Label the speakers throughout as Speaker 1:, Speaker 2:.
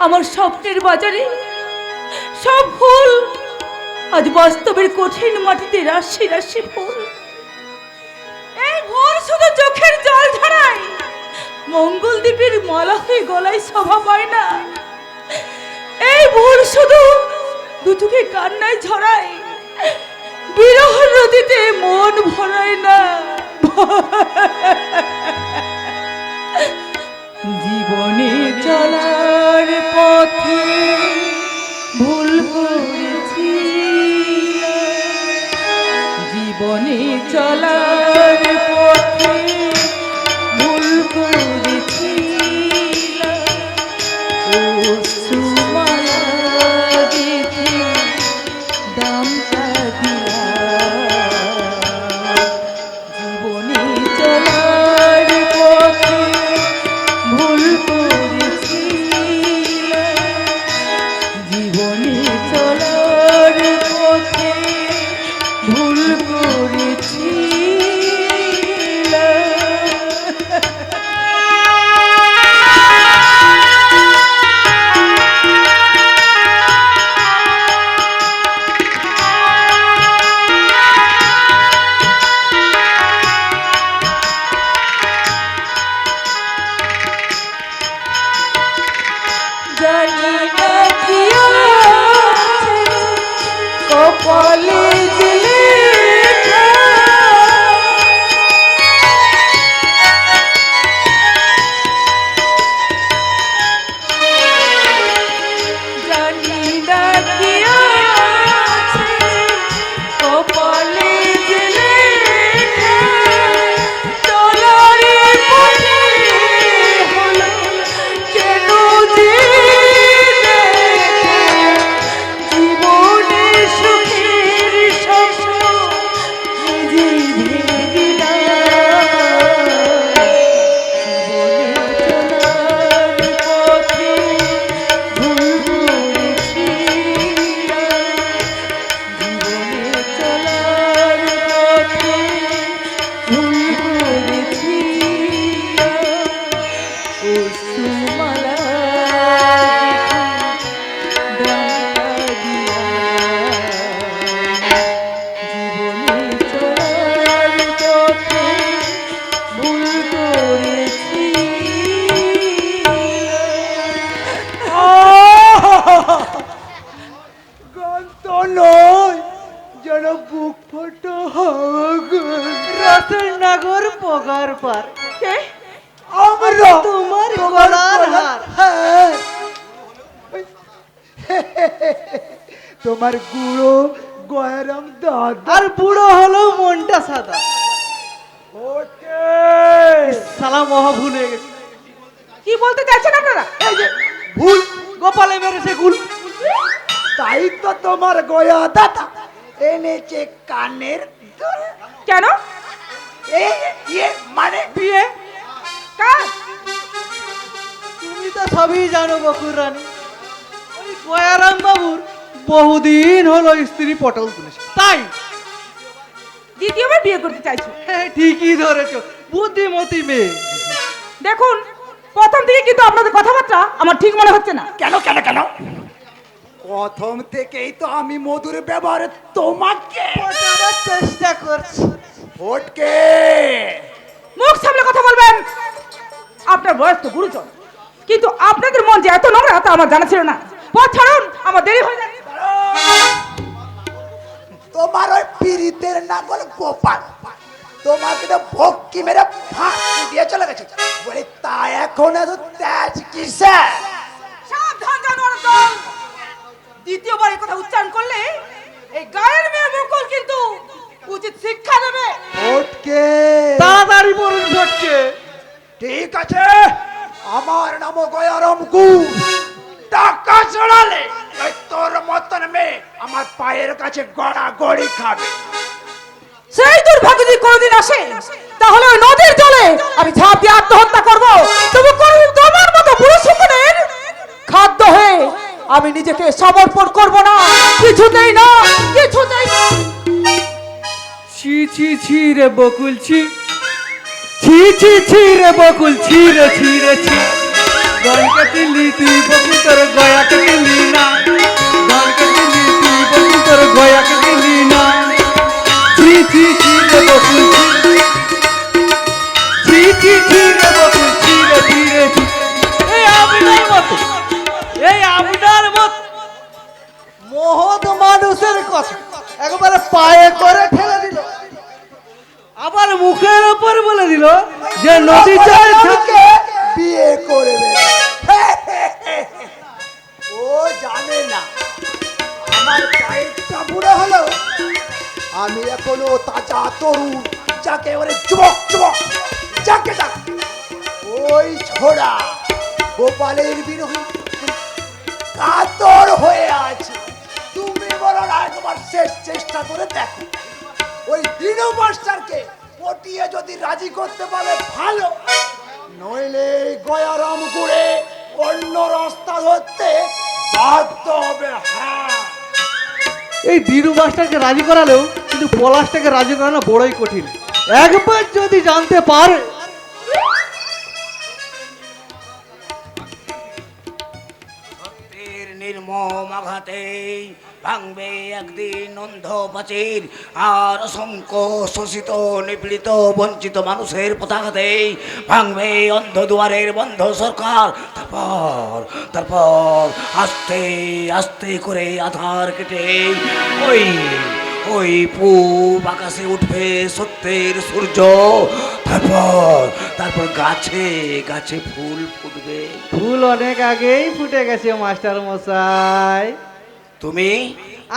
Speaker 1: আমার স্বপ্নের বাজারে সব ফুল আজ বাস্তবের কঠিন মাটিতে রাশি রাশি ফুল। এই ভোর শুধু চোখের জল ঝরায়, মঙ্গলদ্বীপের মালা হয়ে গলায় শোভা পায় না। এই ভোর শুধু দুচোখে কান্নায় ঝরায়, বিরহ নদীতে মন ভরায় না। জীবনে চলার পথে ভুল করেছি, জীবনে চলার পথে ভুল করেছি, সুমালা দিতে দামটা দিয়া। জীবনে চলার পথে ভুল করেছি, জীবনে চলার পথে ভুল করেছি। জানি না কি আছে কপালে লেখা, জানি না কি আছে কপালে লেখা, চলার পথে হলো কেন যে জীবনে সুখের স্বপ্ন নিজে ভেঙে দিলাম। জীবনে চলার পথে ভুল করেছি, জীবনে চলার পথে ভুল করেছি। ও সুমালা গান তো নয়, যেন বুক ফাটা
Speaker 2: রাতের নাগর পগার পার
Speaker 1: আমরা
Speaker 2: তোমার গলার হার।
Speaker 1: হ্যাঁ। তোমার গুঁড়ো গয়রম দাদা
Speaker 2: আর বুড়ো হলো মনটা সাদা। সালা মহা ভুলে গেছে।
Speaker 1: কি বলতে চাইছেন আপনারা?
Speaker 2: এই যে ভুল গোপালে মেরেছে গুল।
Speaker 3: তাই তো তোমার গয়া দাদা এনেছে কানের দুল।
Speaker 1: কেন?
Speaker 3: মানে
Speaker 2: বিয়ে
Speaker 1: কার?
Speaker 2: তুমি তো সবই জানো বকুর রানী। ওই গয়ারাম বাবুর বহুদিন হলো স্ত্রী পটল তুলেছে, তাই
Speaker 1: দ্বিতীয়বার বিয়ে করতে চাইছো?
Speaker 2: হ্যাঁ ঠিকই ধরেছো, বুদ্ধিমতী মেয়ে।
Speaker 1: দেখুন, প্রথম থেকে কিন্তু আপনাদের কথাবার্তা আমার ঠিক মনে হচ্ছে না।
Speaker 3: কেন কেন কেন? প্রথম থেকেই তো আমি মধুর ব্যবহারে তোমাকে
Speaker 2: পটাবার চেষ্টা করছি।
Speaker 3: ফটকে
Speaker 1: মুখ সামলে কথা বলবেন। আপনার বয়স তো গুরুজন, কিন্তু আপনাদের মন যে এত নোংরা তা আমার জানা ছিল না। পথ ছাড়ুন, আমার দেরি হয়ে যাচ্ছে।
Speaker 3: তোমার ওই পীড়িতের নাগল গোপাল তোমাকে তো ভক্তি মেরে ফাঁকি দিয়ে চলে গেছে। বলি তা এখন এত তেজ কিসে?
Speaker 1: সাবধান জানোয়ার দল, দ্বিতীয়বার এই কথা উচ্চারণ করলে এই গায়ের মেয়ে মুকুল কিন্তু উচিত শিক্ষা দেবে।
Speaker 3: ফটকে
Speaker 2: তাড়াতাড়ি বলুন ফটকে।
Speaker 3: ঠিক আছে, আমার নাম গয়ারমকু। টাকা চড়ালে ওই তোর মতন মেয়ে আমার পায়ের কাছে গড়া গড়ি খাবে।
Speaker 1: সেই দুর্ভাগ্য যদি কোনোদিন আসে, তাহলে ওই নদীর জলে আমি ঝাঁপ দিয়ে আত্মহত্যা করবো। তবু কোনোদিন তোমার মতো বুড়ো শুকুনের খাদ্য হয়ে আমি নিজেকে সমর্পণ করব না, কিছুতেই না, কিছুতেই না।
Speaker 2: ছি ছি ছি রে বকুল ছি, ছি ছি ছি রে বকুল ছি রে ছি রে ছি। রঙকে কিনলি তুই বকুল তোর গয়াকে কিনলি না, ধানকে কিনলি তুই বকুল তোর গয়াকে কিনলি না। ছি ছি ছি রে বকুল, ছি ছি ছি রে বকুল, ছি রে ছি রে ছি। এই আপনার মতো, এই আপনার মত মহৎ মানুষের কথা একবারে পায়ে করে ঠেলে দিল, আবার মুখের ওপর বলে দিল যে নদী চাই
Speaker 3: আমাকে বিয়ে করবে। ও জানে না আমার পায়েরটা বুড়ো হলো, আমি এখনো তাজা তরুণ, যাকে বলে যুবক যুবক, যাকে ডাক ওই ছোড়া গোপালের বিরোহী কাতর হয়ে আছে। তুমি বলো না একবার শেষ চেষ্টা করে দেখো, ওই দিনু মাস্টারকে পটিয়ে যদি রাজি করতে পারে ভালো, নইলে গয়ারাম করে অন্য রাস্তা ধরতে বাধ্য হবে। হ্যাঁ,
Speaker 2: এই দিনু মাস্টারকে রাজি করালেও কিন্তু পলাশটাকে রাজি করানো বড়ই কঠিন। একবার যদি জানতে পারে
Speaker 4: নির্মম আঘাতে ভাঙবে একদিন অন্ধ প্রাচীর, আর অসংখ্য শোষিত নিপীড়িত বঞ্চিত মানুষের পতাকাতে ভাঙবে অন্ধ দুয়ারের বন্ধ সরকার। তারপর তারপর আস্তে আস্তে করে আধার কেটে ওই ওই পূব আকাশে উঠবে সত্যের সূর্য। তারপর তারপর গাছে গাছে ফুল ফুটবে।
Speaker 2: ফুল অনেক আগেই ফুটে গেছে মাস্টার মশাই,
Speaker 4: তুমি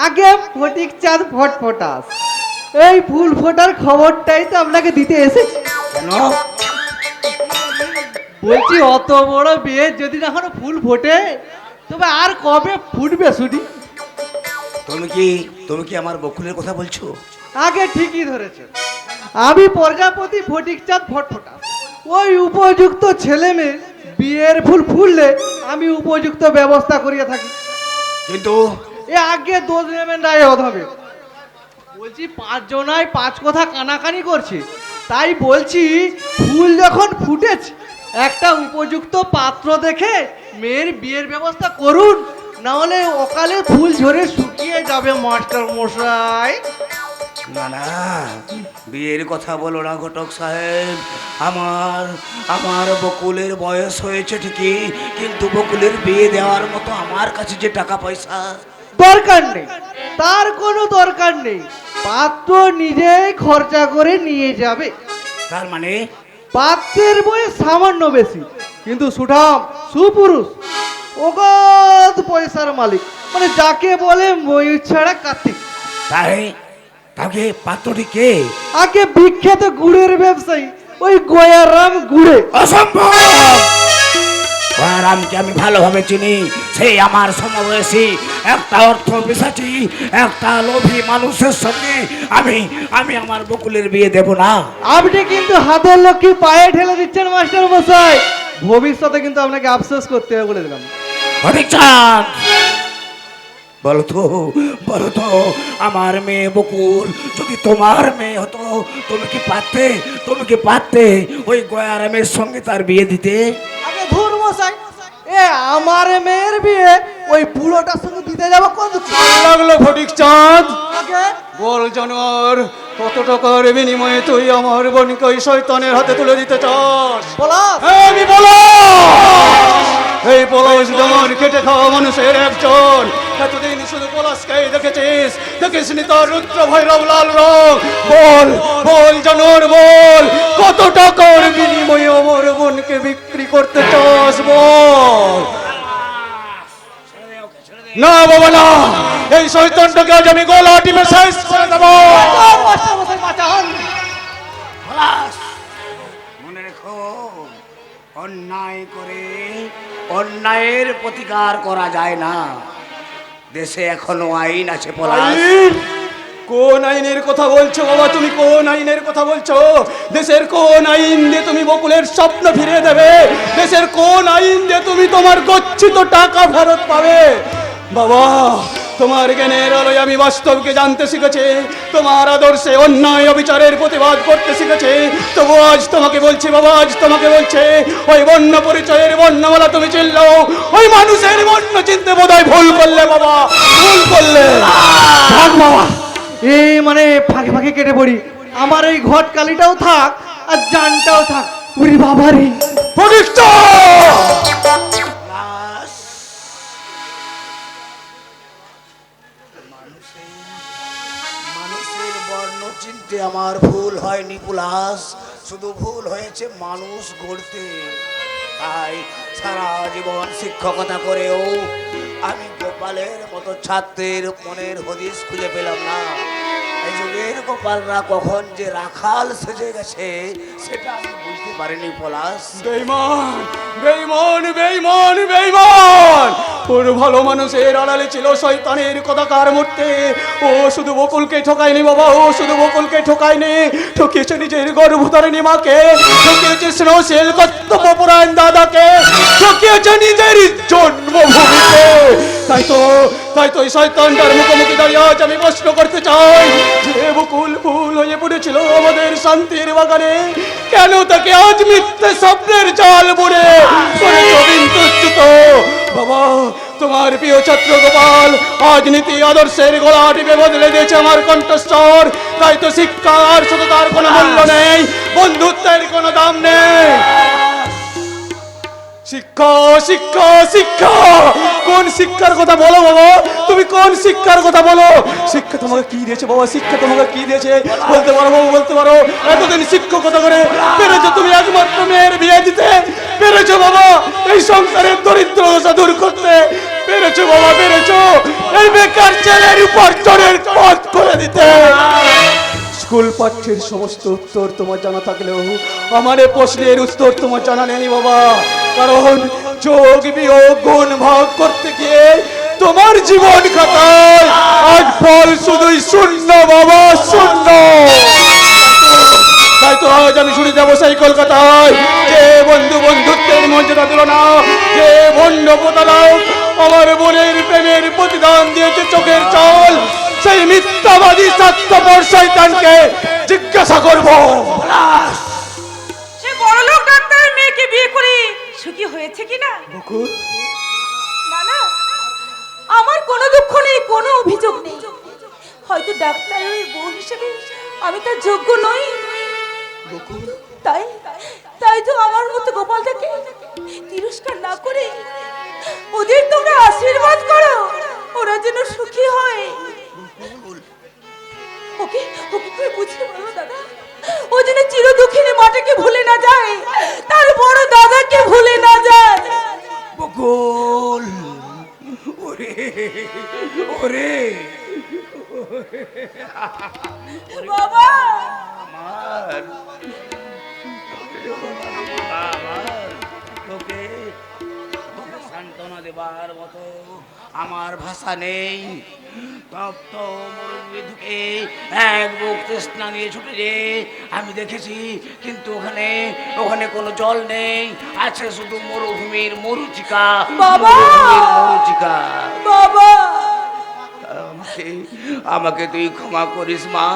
Speaker 2: আগে ফটিক চাঁদ ফটফটাস, এই ফুল ফোটার খবরটাই তো আপনাকে দিতে এসেছি।
Speaker 4: কেন?
Speaker 2: বলছি অত বড় বিয়ে যদি না এখনো ফুল ফোটে তবে আর কবে ফুটবে শুনি?
Speaker 4: তুমি কি আমার বকুলের কথা বলছো?
Speaker 2: আগে ঠিকই ধরেছে, আমি প্রজাপতি ফটিক চাঁদ ফটফটা, ওই উপযুক্ত ছেলে মেয়ে বিয়ের ফুল ফুললে আমি উপযুক্ত ব্যবস্থা করিয়ে থাকি।
Speaker 4: কিন্তু
Speaker 2: এ আগে দোষ নেবেন না হবে। বলছি 5 জনায় 5 কথা কানাকানি করছে, তাই বলছি ফুল যখন ফুটেছে একটা উপযুক্ত পাত্র দেখে মেয়ের বিয়ের ব্যবস্থা করুন, না হলে অকালে ফুল ঝরে শুকিয়ে যাবে মাস্টার মশাই।
Speaker 4: না না, বিয়ের কথা বলো না ঘটক সাহেব। আমার আমার বকুলের বয়স হয়েছে ঠিকই, কিন্তু বকুলের বিয়ে দেওয়ার মতো আমার কাছে যে টাকা পয়সা
Speaker 2: দরকার নেই, তার কোনো দরকার নেই, পাত্র নিজেই খরচা করে নিয়ে যাবে।
Speaker 4: তার মানে
Speaker 2: পাত্রের বয়স সামান্য বেশি, কিন্তু সুঠাম সুপুরুষ অগাধ পয়সার মালিক, মানে যাকে বলে ময়ূর ছাড়া কার্তিক।
Speaker 4: তাই তাকে পাত্রটি কে?
Speaker 2: আগে বিখ্যাত গুড়ের ব্যবসায়ী ওই গয়ারাম গুড়ে।
Speaker 4: অসম্ভব! গয়ারামকে আমি ভালোভাবে চিনি, সেই আমার সমবয়সী একটা অর্থ পিশাচী, একটা লোভী মানুষের সঙ্গে আমি আমি আমার বকুলের বিয়ে দেব না।
Speaker 2: আপনি কিন্তু হাতের লক্ষ্মী পায়ে ঠেলে দিচ্ছেন মাস্টার মশাই, ভবিষ্যতে কিন্তু আপনাকে আফসোস করতে হবে বলে দিলাম।
Speaker 4: ফটিক চাঁদ, বলো তো আমার মেয়ে বকুল যদি তোমার মেয়ে হতো, তুমি কি পারতে ওই গয়ারামের সঙ্গে তার বিয়ে দিতে?
Speaker 2: আগে ধুর মশাই, এ আমার মেয়ের বিয়ে ওই বুড়োটার সঙ্গে দিতে যাবো কত
Speaker 5: লাগলো ফটিক চাঁদ?
Speaker 2: আগে
Speaker 5: বল জানোয়ার, কত টাকার বিনিময়ে তুই আমার বোনকে ওই শয়তানের হাতে তুলে দিতে চাস?
Speaker 2: বলা
Speaker 5: আমি বলো, এই পলাশ আমার খেটে খাওয়া মানুষের একজন। এতদিন শুধু পলাশকেই দেখিস নি তার রুদ্র ভৈরব লাল রং। বল বল জানোয়ার, বল কত টাকার বিনিময়ে আমার বোনকে বিক্রি করতে চাস? বল। না বাবা না, এই শয়তানটাকে আজ আমি গলা টিপে শেষ করে দেবো।
Speaker 2: মাস্টার মশাই বাঁচান।
Speaker 4: পলাশ, মনে রেখো, অন্যায় করে অন্যায়ের প্রতিকার করা যায় না। দেশে এখনো আইন আছে পলাশ।
Speaker 5: আইন? কোন আইনের কথা বলছো বাবা তুমি? কোন আইনের কথা বলছো? দেশের কোন আইন দিয়ে তুমি বকুলের স্বপ্ন ফিরিয়ে দেবে? দেশের কোন আইন দিয়ে তুমি তোমার গচ্ছিত টাকা ফেরত পাবে? বাবা তোমার জ্ঞানের আলোয় আমি বাস্তবকে জানতে শিখেছি, তোমার আদর্শে অন্যায় অবিচারের প্রতিবাদ করতে শিখেছি। তবু আজ তোমাকে বলছি বাবা, আজ তোমাকে বলছে, ওই বর্ণ পরিচয়ের বর্ণমালা তুমি চিনলো, ওই মানুষের বর্ণ চিনতে বোধহয় ভুল করলে বাবা, ভুল করলে।
Speaker 2: থাক বাবা, এই মানে ফাঁকে ফাঁকে কেটে পড়ি। আমার এই ঘট কালিটাও থাক আর জানটাও থাক। ওরে বাবা রে,
Speaker 5: প্রতিষ্ঠা!
Speaker 3: মানুষের বর্ণ চিনতে আমার ভুল হয়নি পুলাস, শুধু ভুল হয়েছে মানুষ গড়তে। তাই সারা জীবন শিক্ষকতা করেও আমি গোপালের মতো ছাত্রের মনের হদিস খুঁজে পেলাম না। এই যুগের গোপালরা কখন যে রাখাল সেজে গেছে সেটা আমি বুঝতে পারিনি পলাশ।
Speaker 5: বেঈমান, বেঈমান, বেঈমান, বেঈমান! ওর ভালো মানুষের আড়ালে ছিল শয়তানের কথাকার মূর্তি। ও শুধু বকুলকে ঠকায়নি বাবা, ও শুধু বকুলকে ঠকায়নি, ঠকিয়েছে নিজের গর্ভধারিণী মাকে, ঠকিয়েছে স্নেহশীল কর্তব্যপরায়ণ দাদাকে, ঠকিয়েছে নিজের জন্মভূমিকে। তাই তো এই শয়তানটার মুখোমুখি দাঁড়িয়ে আজ আমি প্রশ্ন করতে চাই, যে বকুল ফুল হয়ে পড়েছিল আমাদের শান্তির বাগানে, কেন তাকে আজ মিথ্যে স্বপ্নের জাল বুনে করেছো বিন্দুচ্যুত? বাবা, তোমার প্রিয় ছাত্র গোপাল আজ নীতি আদর্শের গলা টিপে বদলে দিয়েছে আমার কণ্ঠস্বর। তাই তো শিক্ষার সততার কোনো মূল্য নেই, বন্ধুত্বের কোনো দাম নেই। শিক্ষা, শিক্ষা, শিক্ষা! কোন শিক্ষার কথা বলো বাবা, তুমি কোন শিক্ষার কথা বলো? শিক্ষা তোমাকে কি দিয়েছে বাবা, শিক্ষা তোমাকে কি দিয়েছে বলতে পারো বাবু, বলতে পারো? এতদিন শিক্ষকতা করে পেরেছো তুমি একমাত্র মেয়ের বিয়ে দিতে, পেরেছো বাবা এই সংসারের দরিদ্রতা দূর করতে, পেরেছো বাবা, পেরেছো এই বেকার ছেলের উপার্জনের পথ করে দিতে। স্কুল পাঠ্যের সমস্ত উত্তর তোমার জানা থাকলেও আমার এই প্রশ্নের উত্তর তোমার জানা নেই বাবা, কারণ যোগ বিয়োগ গুণ ভাগ করতে গিয়ে তোমার জীবন খাতায় আজ ফল শুধুই শূন্য বাবা, শূন্য। তাই তো আজ আমি শুনে যাবো সেই কলকাতায়, যে বন্ধু বন্ধুত্বের মর্যাদা দিল না, যে বন্ধু প্রতারক আমার বোনের প্রেমের প্রতিদান দিয়েছে চোখের জল, সেই মিথ্যাবাদী স্বার্থপর শয়তানকে জিজ্ঞাসা করবো।
Speaker 1: সে বড়লোক ডাক্তারের মেয়েকে বিয়ে করে সুখী হয়েছে কিনা?
Speaker 5: বকুল,
Speaker 1: না না, আমার কোনো দুঃখ নেই, কোনো অভিযোগ নেই। হয়তো ডাক্তারের বউ হিসেবে আমি তার যোগ্য নই, তাই তাই তো আমার মতো গোপালটাকে তিরস্কার না করে ওদের তোমরা আশীর্বাদ করো, ওরা যেন সুখী হয়। ওকে ওকে তুমি বুঝতে পারো দাদা, ও যেন চির দুঃখিনী মাটাকে ভুলে না যায়, তার বড় দাদাকে ভুলে না যায়।
Speaker 4: বকুল, ওরে ওরে
Speaker 1: বাবা,
Speaker 4: আমার তোকে সান্ত্বনা দেবার মতো আমার ভাষা নেই। তপ্ত মরুভূমি ঢুকে এক বুক তৃষ্ণা নিয়ে ছুটে যে আমি দেখেছি, কিন্তু ওখানে ওখানে কোনো জল নেই, আছে শুধু মরুভূমির মরুচিকা।
Speaker 1: বাবা!
Speaker 4: মরুভূমির মরুচিকা।
Speaker 1: বাবা,
Speaker 4: আমাকে আমাকে তুই ক্ষমা করিস মা।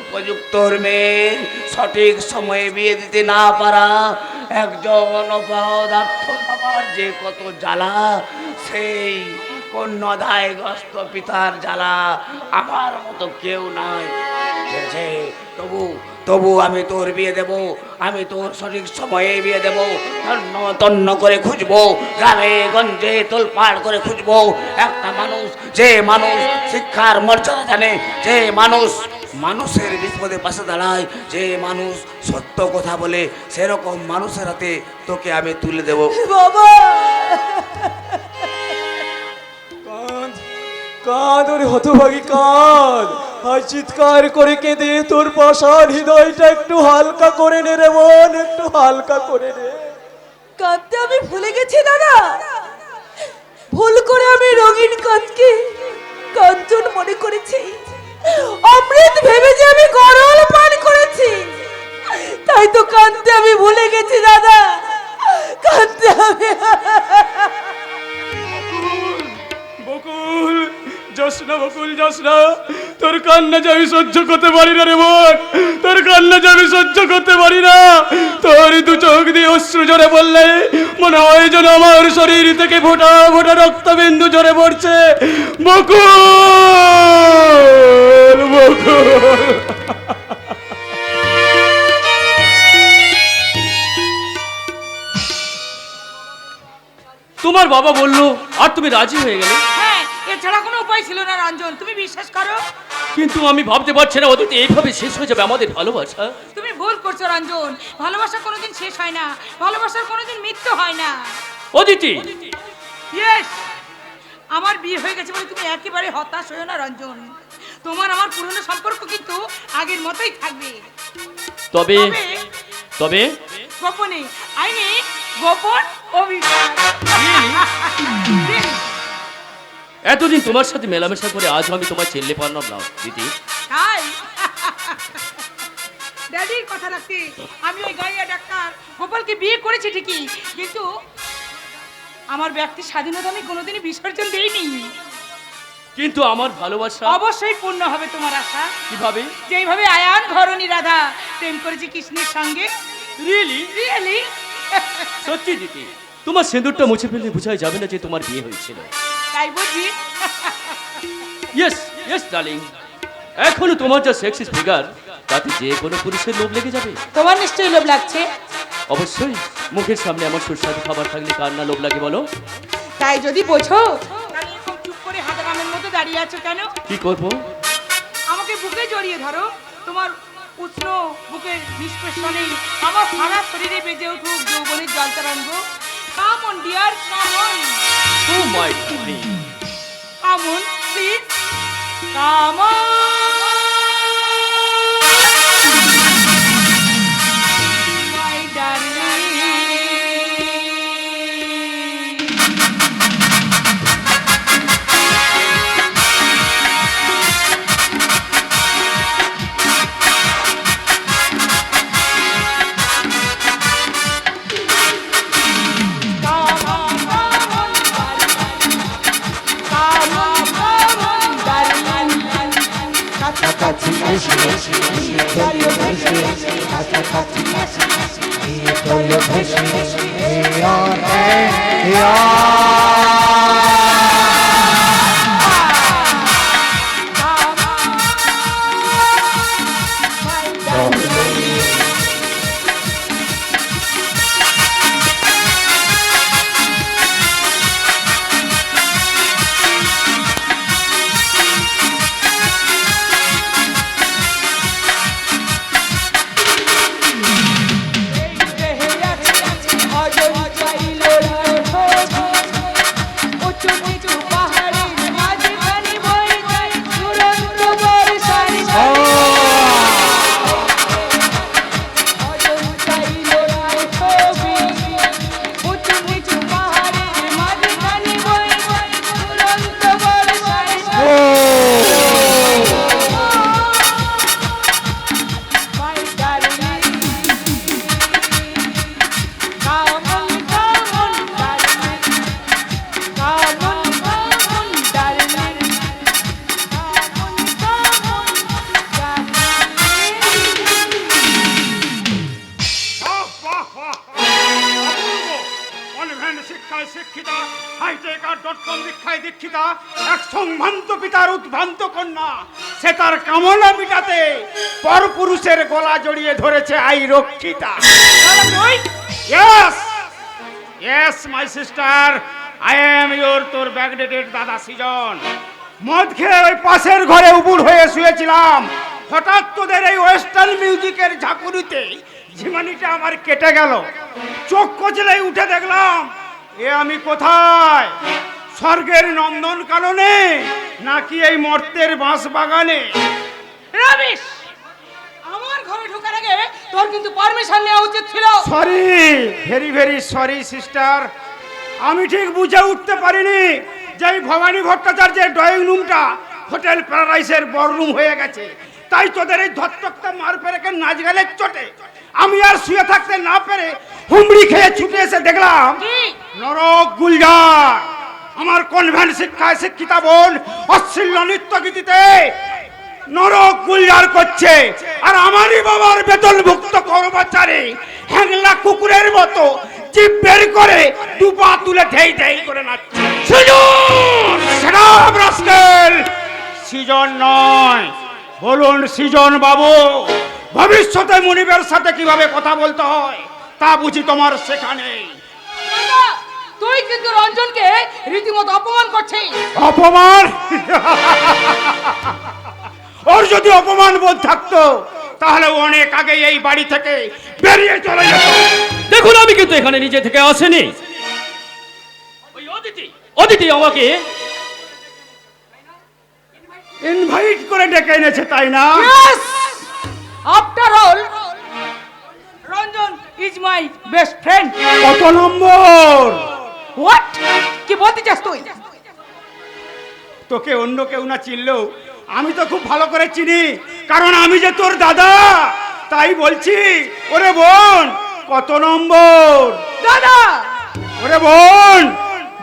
Speaker 4: উপযুক্ত মেয়ের সঠিক সময়ে বিয়ে দিতে না পারা একজন অপদার্থ বাবার যে কত জ্বালা, সেই কন্যাদায়গ্রস্ত পিতার জ্বালা আমার মতো কেউ নাই। তবু তবু আমি তোর বিয়ে দেব, আমি তোর সঠিক সময়ে বিয়ে দেব। তন্ন তন্ন করে খুঁজবো, গ্রামে গঞ্জে তোলপাড় করে খুঁজবো একটা মানুষ, যে মানুষ শিক্ষার মর্যাদা জানে, যে মানুষ মানুষের বিপদে পাশে দাঁড়ায়, যে মানুষ সত্য কথা বলে, সেরকম মানুষের হাতে তোকে আমি তুলে দেব।
Speaker 1: বাবা,
Speaker 5: কাঁদ, কাঁদ ওরে হতভাগী কাঁদ, আর চিৎকার করে কেঁদে তোর পাষাণ হৃদয়টা একটু হালকা করে নে রে মন, একটু হালকা করে নে।
Speaker 1: কাঁদতে আমি ভুলে গেছি দাদা, ভুল করে আমি রঙিন কাঁদকে কাঞ্চন মনে করেছি, অমৃত ভেবে যে আমি গরল পান করেছি, তাই তো কাঁদতে আমি ভুলে গেছি দাদা, কাঁদতে আমি।
Speaker 5: বকুল, বকুল যাস না, তোর কান্না যে আমি সহ্য করতে পারি না রে বোন, তোর কান্না যে আমি সহ্য করতে পারি না। তোর দু চোখ দিয়ে অশ্রু ঝরে বললে মনে হয় যেন আমার শরীর থেকে ফোঁটা ফোঁটা রক্তবিন্দু ঝরে পড়ছে। বকুল, বকুল। তোমার বাবা বললো আর তুমি রাজি হয়ে গেলে,
Speaker 1: হ্যাঁ, এছাড়া কোনো উপায় ছিল না রঞ্জন, তুমি বিশ্বাস করো।
Speaker 5: কিন্তু আমি ভাবতে পারছি না অদিতি এইভাবে শেষ হয়ে যাবে আমাদের ভালোবাসা।
Speaker 1: তুমি ভুল করছো রঞ্জন, ভালোবাসা কোনোদিন শেষ হয় না, ভালোবাসার কোনোদিন মৃত্যু হয় না।
Speaker 5: অদিতি,
Speaker 1: ইয়েস, আমার বিয়ে হয়ে গেছে বলে তুমি একেবারে হতাশ হয়েও না রঞ্জন। তোমার আমার পুরনো সম্পর্ক কিন্তু আগের মতোই থাকবে।
Speaker 5: তবে তবে
Speaker 1: গোপনে আইনি গোপন অভিমান।
Speaker 5: এতদিন তোমার সাথে মেলামেশা করে আজ আমি তোমার চেল্লে পারলাম না দিদি।
Speaker 1: তাই ড্যাডির কথা রাখতে আমি ওই গাইয়া ডাক্তার গোপালকে বিয়ে করেছি ঠিকই, কিন্তু আমার ব্যক্তি স্বাধীনতা আমি কোনোদিনই বিসর্জন দেইনি।
Speaker 5: কিন্তু আমার ভালোবাসা
Speaker 1: অবশ্যই পূর্ণ হবে তোমার আশা।
Speaker 5: কিভাবে?
Speaker 1: যেইভাবে আয়ান ঘরণী রাধা প্রেম করেছে কৃষ্ণের সঙ্গে।
Speaker 5: রিয়েলি?
Speaker 1: রিয়েলি?
Speaker 5: সত্যি দিদি, তোমার সিঁদুরটা মুছে ফেললে বোঝাই যাবে না যে তোমার বিয়ে হয়েছিল।
Speaker 1: তাই বুঝি?
Speaker 5: ইয়েস ইয়েস ডার্লিং, এখনো তোমার যা সেক্সি ফিগার তাতে যে কোনো পুরুষের লোভ লেগে যাবে।
Speaker 1: তোমার নিশ্চয়ই লোভ লাগছে।
Speaker 5: অবশ্যই, মুখের সামনে আমার সুস্বাদু খাবার থাকলে কার না লোভ লাগে বলো?
Speaker 1: তাই যদি বোঝো তাহলে এরকম চুপ করে হাতের মতো দাঁড়িয়ে আছো কেন?
Speaker 5: কি করবো?
Speaker 1: আমাকে বুকে জড়িয়ে ধরো, তোমার উষ্ণ বুকের নিষ্পেষণে আমার সারা শরীরে বেজে উঠুক যৌবনের জল তরঙ্গ। Come on dear, come on.
Speaker 5: ও my God,
Speaker 1: come on please, come on my darling.
Speaker 6: শিক্ষিতা হাইটেকার.com দীক্ষায় দীক্ষিতা এক সম্ভ্রান্ত পিতার উদ্ভ্রান্ত কন্যা, সে তার কামনা মিটাতে পরপুরুষের গলা জড়িয়ে ধরেছে আই রক্ষিতা। Yes yes my sister, I am your তোর ব্যাকডেটেড দাদা সৃজন। মদ খেয়ে ওই পাশের ঘরে উপুড় হয়ে শুয়েছিলাম, হঠাৎ তোদের এই ওয়েস্টার্ন মিউজিকের ঝাঁকুনিতে ঝিমানিটা আমার কেটে গেল। চোখ কচলেই উঠে দেখলাম এ আমি কোথায়, স্বর্গের নন্দন কাননে নাকি এই মর্তের বাঁশ বাগানে।
Speaker 1: রমেশ, আমার ঘরে ঢোকার আগে তোর কিন্তু পারমিশন নেওয়া উচিত ছিল।
Speaker 6: Sorry, very very sorry sister, আমি ঠিক বুঝে উঠতে পারিনি যে এই ভবানী ভট্টাচার্যের ড্রয়িং রুমটা হোটেল প্যারাডাইসের বড়রুম হয়ে গেছে। তাই তোদের এই ধত্তকটা মার পেরেকে নাচ গালের চোটে আমি আর শুয়ে থাকতে না পেরে হুমড়ি খেয়ে ছুটে এসে দেখলাম নরক গুলজার। আমার কনভেন্ট শিক্ষায় শিক্ষিতা বোন অশ্লীল নৃত্য গীতিতে নরক গুলজার করছে, আর আমারই বাবার বেতনভুক্ত কর্মচারী হ্যাংলা কুকুরের মতো জিভ বের করে দুপা তুলে ঢেই ঢেই করে নাচছে। সৃজন নয়, বলুন সৃজন বাবু, ভবিষ্যতে মনিবের সাথে কিভাবে কথা বলতে হয় তা বুঝি তোমার সেখানে।
Speaker 1: দাদা, তুই কিন্তু রঞ্জনকে রীতিমতো অপমান করছিস।
Speaker 6: অপমান? ওর যদি অপমান বোধ থাকতো তাহলে ও অনেক আগে এই বাড়ি থেকে বেরিয়ে চলে যেত।
Speaker 7: দেখুন, আমি কিন্তু এখানে নিজে থেকে আসেনি। ওই অদিতি আমাকে
Speaker 6: ইনভাইট করে ডেকে এনেছে, তাই না?
Speaker 1: After all Ranjan is my best friend.
Speaker 6: কত নম্বর?
Speaker 1: হোয়াট? কি বলতে চাস তুই?
Speaker 6: তোকে অন্য কেউ না চিনলেও আমি তো খুব ভালো করে চিনি, কারণ আমি যে তোর দাদা। তাই বলছি, ওরে বোন কত নম্বর?
Speaker 1: দাদা,
Speaker 6: ওরে বোন,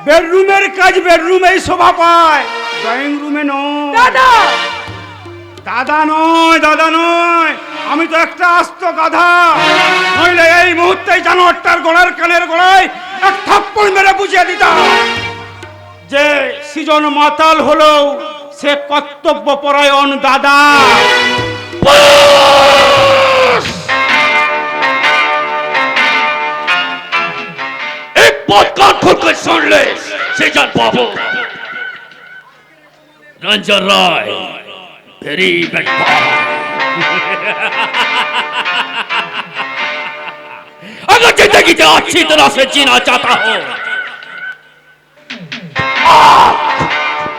Speaker 6: বেডরুমের কাজ বেডরুমেই শোভা পায়, ড্রয়িং রুমে নয়।
Speaker 1: দাদা,
Speaker 6: দাদা নয়, দাদা নয়, আমি তো একটা আস্ত গাধা। নইলে এই মুহূর্তে জানোয়ারটার গলার কানের গলায় এক থাপ্পড় মেরে বুঝিয়ে দিতাম যে সৃজন মাতাল হলো সে কর্তব্য পরায়ণ দাদা।
Speaker 7: एक बात कान खोल कर सुन ले सृजन बाबू, रंजन राय वेरी बैड बॉय। अगर जिंदगी से अच्छी तरह से जीना चाहता हो,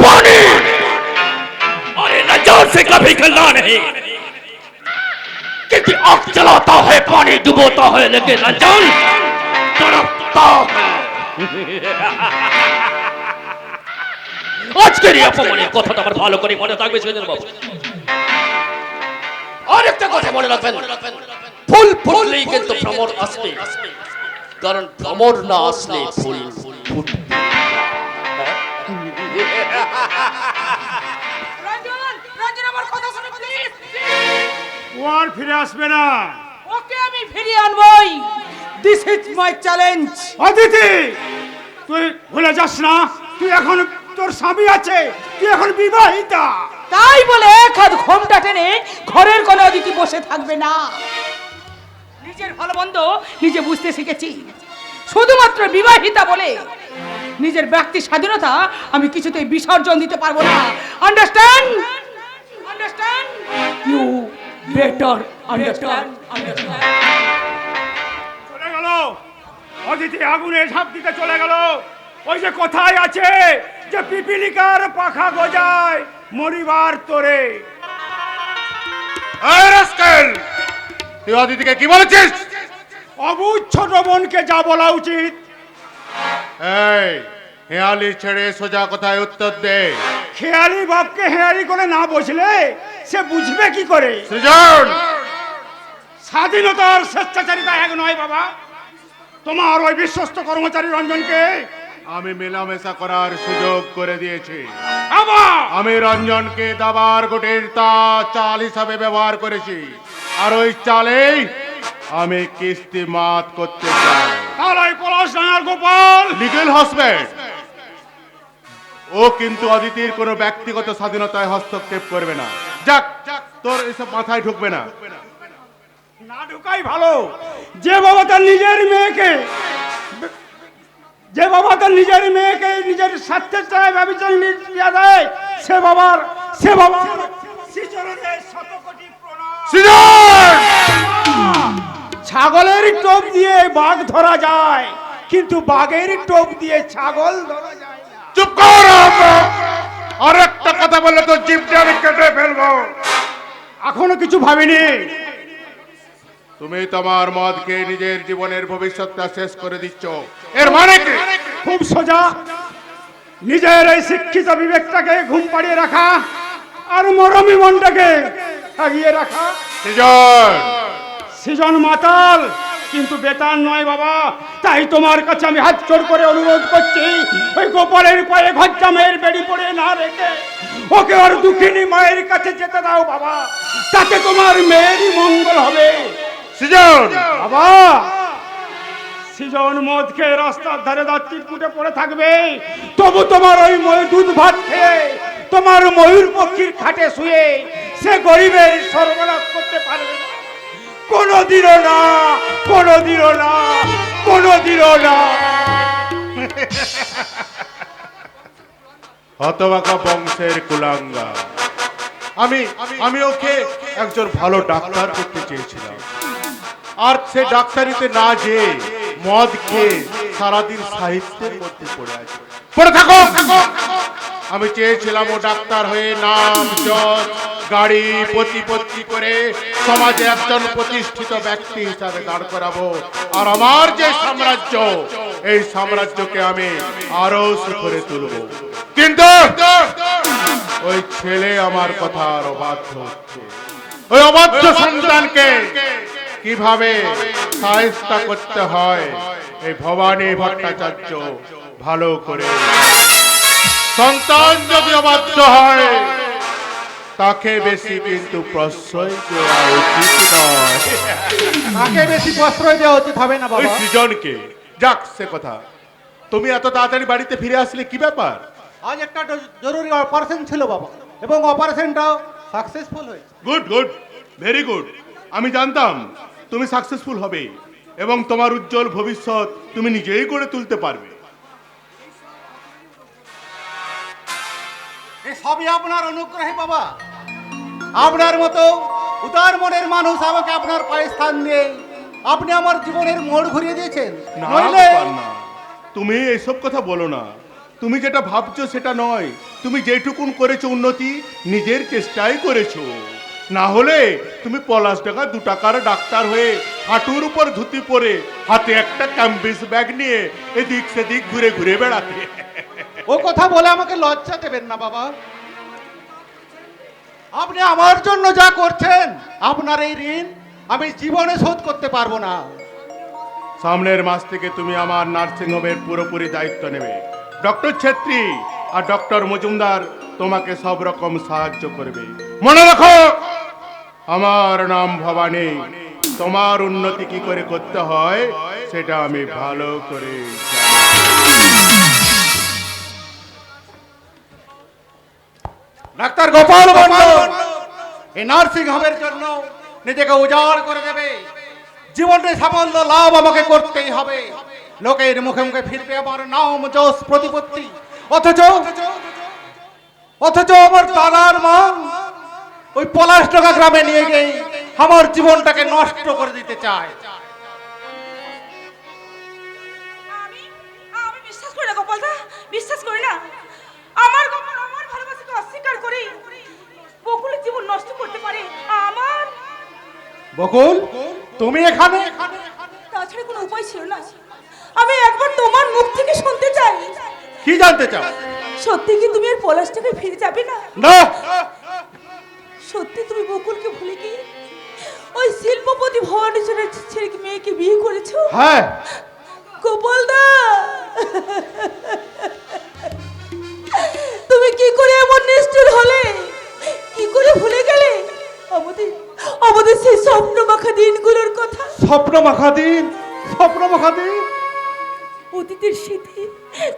Speaker 7: पानी अरे नजर से कभी खिलना नहीं, क्योंकि आग जलाता है पानी डुबोता है, लेकिन रंजन तड़पता है। আজকের এই অপমানের কথাটা আমার ভালো করে মনে থাকবে সৃজন বাবু। আরেকটা কথা মনে রাখবেন, ফুল ফুটলেই কিন্তু ভ্রমর আসবে, কারণ ভ্রমর না আসলে ফুল ফুটবে।
Speaker 1: রঞ্জন আমার কথা শুনে প্লিজ।
Speaker 6: ও আর ফিরে আসবে না।
Speaker 1: ওকে আমি ফিরিয়ে আনবই। This is my challenge.
Speaker 6: Aditi, তুই ভুলে যাস না তুই এখন, তোর স্বামী আছে, তুই এখন বিবাহিতা।
Speaker 1: তাই বলে এক হাত ঘোমটা টেনে ঘরের কোণে অদিতি বসে থাকবে না। নিজের ভালো মন্দ নিজে বুঝতে শিখেছি। শুধুমাত্র বিবাহিতা বলে নিজের ব্যক্তি স্বাধীনতা আমি কিছুতেই বিসর্জন দিতে পারবো না। Understand? Understand? You better understand.
Speaker 6: চলে গেল অদিতি, আগুনে ঝাঁপ দিতে চলে গেল। ওই যে কথাই আছে যে পিপিলিকার পাখা গজায় মরিবার তোরে।
Speaker 5: এই রাস্কেল, তুই অদিতিকে কি বলেছিস?
Speaker 6: অবুঝ ছোট বোনকে যা বলা উচিত।
Speaker 5: এই হেয়ালি ছেড়ে সোজা কথায় উত্তর দে।
Speaker 6: খেয়ালি বাপকে হেয়ালি করে না বসলে সে বুঝবে কি করে?
Speaker 5: সৃজন,
Speaker 6: স্বাধীনতার স্বেচ্ছাচারিতা এক নয় বাবা। তোমার ওই বিশ্বস্ত কর্মচারী রঞ্জনকে
Speaker 5: আমি মেলামেশা করার সুযোগ করে দিয়েছি।
Speaker 6: আবার
Speaker 5: আমি রঞ্জনকে দাবার গোটের চাল হিসাবে ব্যবহার করেছি, আর ওই চালেই আমি কিস্তি মাত করতে চাই।
Speaker 6: তাহলে ওই পলাশ ডাঙ্গার গোপাল
Speaker 5: লিগেল হাজবেন্ড, ও কিন্তু অদিতির কোনো ব্যক্তিগত স্বাধীনতায় হস্তক্ষেপ করবে না। যাক, তোর এসব মাথায় ঢুকবে না।
Speaker 6: না ঢুকাই ভালো। যে বাবা তার নিজের মেয়েকে নিজের স্বার্থের চায় ব্যবচার নিয়ে দেয়, সে বাবার শ্রীচরণে শত কোটি প্রণাম।
Speaker 5: সৃজন!
Speaker 6: ছাগলের টোপ দিয়ে বাঘ ধরা যায়, কিন্তু বাঘের টোপ দিয়ে ছাগল ধরা যায় না।
Speaker 5: চুপ কর! আর একটা কথা বললে তো জিভটা আমি কেটে ফেলবো।
Speaker 6: এখনো কিছু ভাবিনি।
Speaker 5: তুমি তোমার মদকে নিজের জীবনের ভবিষ্যৎটা শেষ করে দিচ্ছ। এর মানে কি?
Speaker 6: খুব সোজা, নিজের এই শিক্ষিত বিবেকটাকে ঘুম পাড়িয়ে রাখা আর মরমী মনটাকে আগিয়ে রাখা।
Speaker 5: সৃজন!
Speaker 6: সৃজন মাতাল, কিন্তু বেতাল নয় বাবা। তাই তোমার কাছে আমি হাত জোড় করে অনুরোধ করছি, ওই গোপালের পায়ে ঘচ্চা মেয়ের বেড়ি পড়ে না রেখে ওকে ওর দুঃখিনী মায়ের কাছে যেতে দাও বাবা, তাতে তোমার মেয়েরই মঙ্গল হবে। সৃজন বাবা, সৃজন মদ খেয়ে রাস্তার ধারে দাঁড়িয়ে কুটে পড়ে থাকবে, তবু তোমার ওই দুধ ভাত খেয়ে তোমার ময়ূর পক্ষীর খাটে শুয়ে সে গরিবের সর্বনাশ করতে পারবে না, কোনোদিনও না, কোনোদিনও না, কোনোদিনও না।
Speaker 5: হতবাকা বংশের কুলাঙ্গা। আমি ওকে একজন ভালো ডাক্তার করতে চেয়েছিলাম, আর সে ডাক্তারিতে না যেয়ে মদ খেয়ে সারাদিন সাহিত্যের মধ্যে পড়ে আছে। পড়ে থাকো। আমি চেয়েছিলাম ও ডাক্তার হয়ে নাম যশ গাড়ি প্রতিপত্তি করে সমাজে একজন প্রতিষ্ঠিত ব্যক্তি হিসাবে দাঁড় করাবো, আর আমার যে সাম্রাজ্য, এই সাম্রাজ্যকে আমি আরো শিখরে তুলবো। কিন্তু ওই ছেলে আমার কথা আরো বাধ্য হচ্ছে। ওই অবাধ্য সন্তানকে কিভাবে সাহিত্যা করতে হয় এই ভবানী ভট্টাচার্য ভালো করে। সন্তান যদি অবাধ্য হয় তাকে বেশি কিন্তু প্রশ্রয় দেওয়া উচিত নয়।
Speaker 2: তাকে বেশি প্রশ্রয় দেওয়া উচিত হবে না
Speaker 5: ওই
Speaker 2: বাবা।
Speaker 5: সৃজনকে যাক সে কথা। তুমি এত তাড়াতাড়ি বাড়িতে ফিরে আসলে কি ব্যাপার?
Speaker 2: আজ একটা জরুরি অপারেশন ছিল বাবা, এবং অপারেশনটাও সাকসেসফুল হয়েছে।
Speaker 5: Good good, very good. আমি জানতাম তুমি সাকসেসফুল হবে এবং তোমার উজ্জ্বল ভবিষ্যৎ তুমি নিজেই করে তুলতে পারবে।
Speaker 2: এই সবই আপনার অনুগ্রহে বাবা। আপনার মতো উদার মনের মানুষ আমাকে আপনার পায়ে স্থান দিয়ে আপনি আমার জীবনের মোড় ঘুরিয়ে দিয়েছেন।
Speaker 5: না
Speaker 2: নইলে
Speaker 5: ব্যাপার না, তুমি এসব কথা বলো না। তুমি যেটা ভাবছো সেটা নয়। তুমি যেটুকুন করেছো উন্নতি নিজের চেষ্টাই করেছো, না হলে তুমি পলাশ টাকা 2 টাকার ডাক্তার হয়ে হাঁটুর উপর ধুতি পরে হাতে একটা ক্যাম্বিস ব্যাগ নিয়ে এদিক সেদিক ঘুরে ঘুরে বেড়াতে।
Speaker 2: ও কথা বলে আমাকে লজ্জা দেবেন না বাবা। আপনি আমার জন্য যা করছেন, আপনার এই ঋণ আমি জীবনে শোধ করতে পারবো না।
Speaker 5: সামনের মাস থেকে তুমি আমার নার্সিং হোমের পুরোপুরি দায়িত্ব নেবে। ডক্টর ছেত্রী আর ডক্টর মজুমদার তোমাকে সব রকম সাহায্য করবে। মনে রাখো, আমার নাম ভবানী। তোমার উন্নতি কি করে করতে হয় সেটা আমি ভালো করে জানি।
Speaker 2: ডাক্তার গোপাল মন্ডল এই নার্সিং হোমের জন্য নিজেকে উজাড় করে দেবে। জীবনে সাফল্য লাভ আমাকে করতেই হবে। লোকের মুখে মুখে ফিরবে আমার নাম যশ প্রতিপত্তি। অথচ আমার দাদার মা ওই পলাশ টাকা গ্রামে নিয়ে গিয়ে আমার জীবনটাকে নষ্ট করে দিতে চায়।
Speaker 1: আমি বিশ্বাস করি না গোপালদা, বিশ্বাস করি না। আমার গোপাল আমার ভালোবাসাকে অস্বীকার করে বকুলের জীবন নষ্ট করতে পারে। আমার
Speaker 2: বকুল, তুমি এখানে?
Speaker 1: তাছাড়া কোনো উপায় ছিল না। আমি একবার তোমার মুখ থেকে শুনতে চাই।
Speaker 2: কি জানতে চাও?
Speaker 1: সত্যি কি তুমি আর পলাশটাকে ফিরে যাবে না?
Speaker 2: না।
Speaker 1: সত্যি তুমি বকুলকে ভুলে গিয়ে ওই শিল্পপতি ভবানীচরণের ছেলেকে মেয়েকে বিয়ে করেছো?
Speaker 2: হ্যাঁ।
Speaker 1: গোপালদা, তুমি কি করে এমন নিষ্ঠুর হলে? কি করে ভুলে গেলে আমাদের আমাদের সেই স্বপ্ন মাখা দিনগুলোর কথা?
Speaker 2: স্বপ্ন মাখা দিন, স্বপ্ন মাখা দিন।
Speaker 1: অতীতের স্মৃতি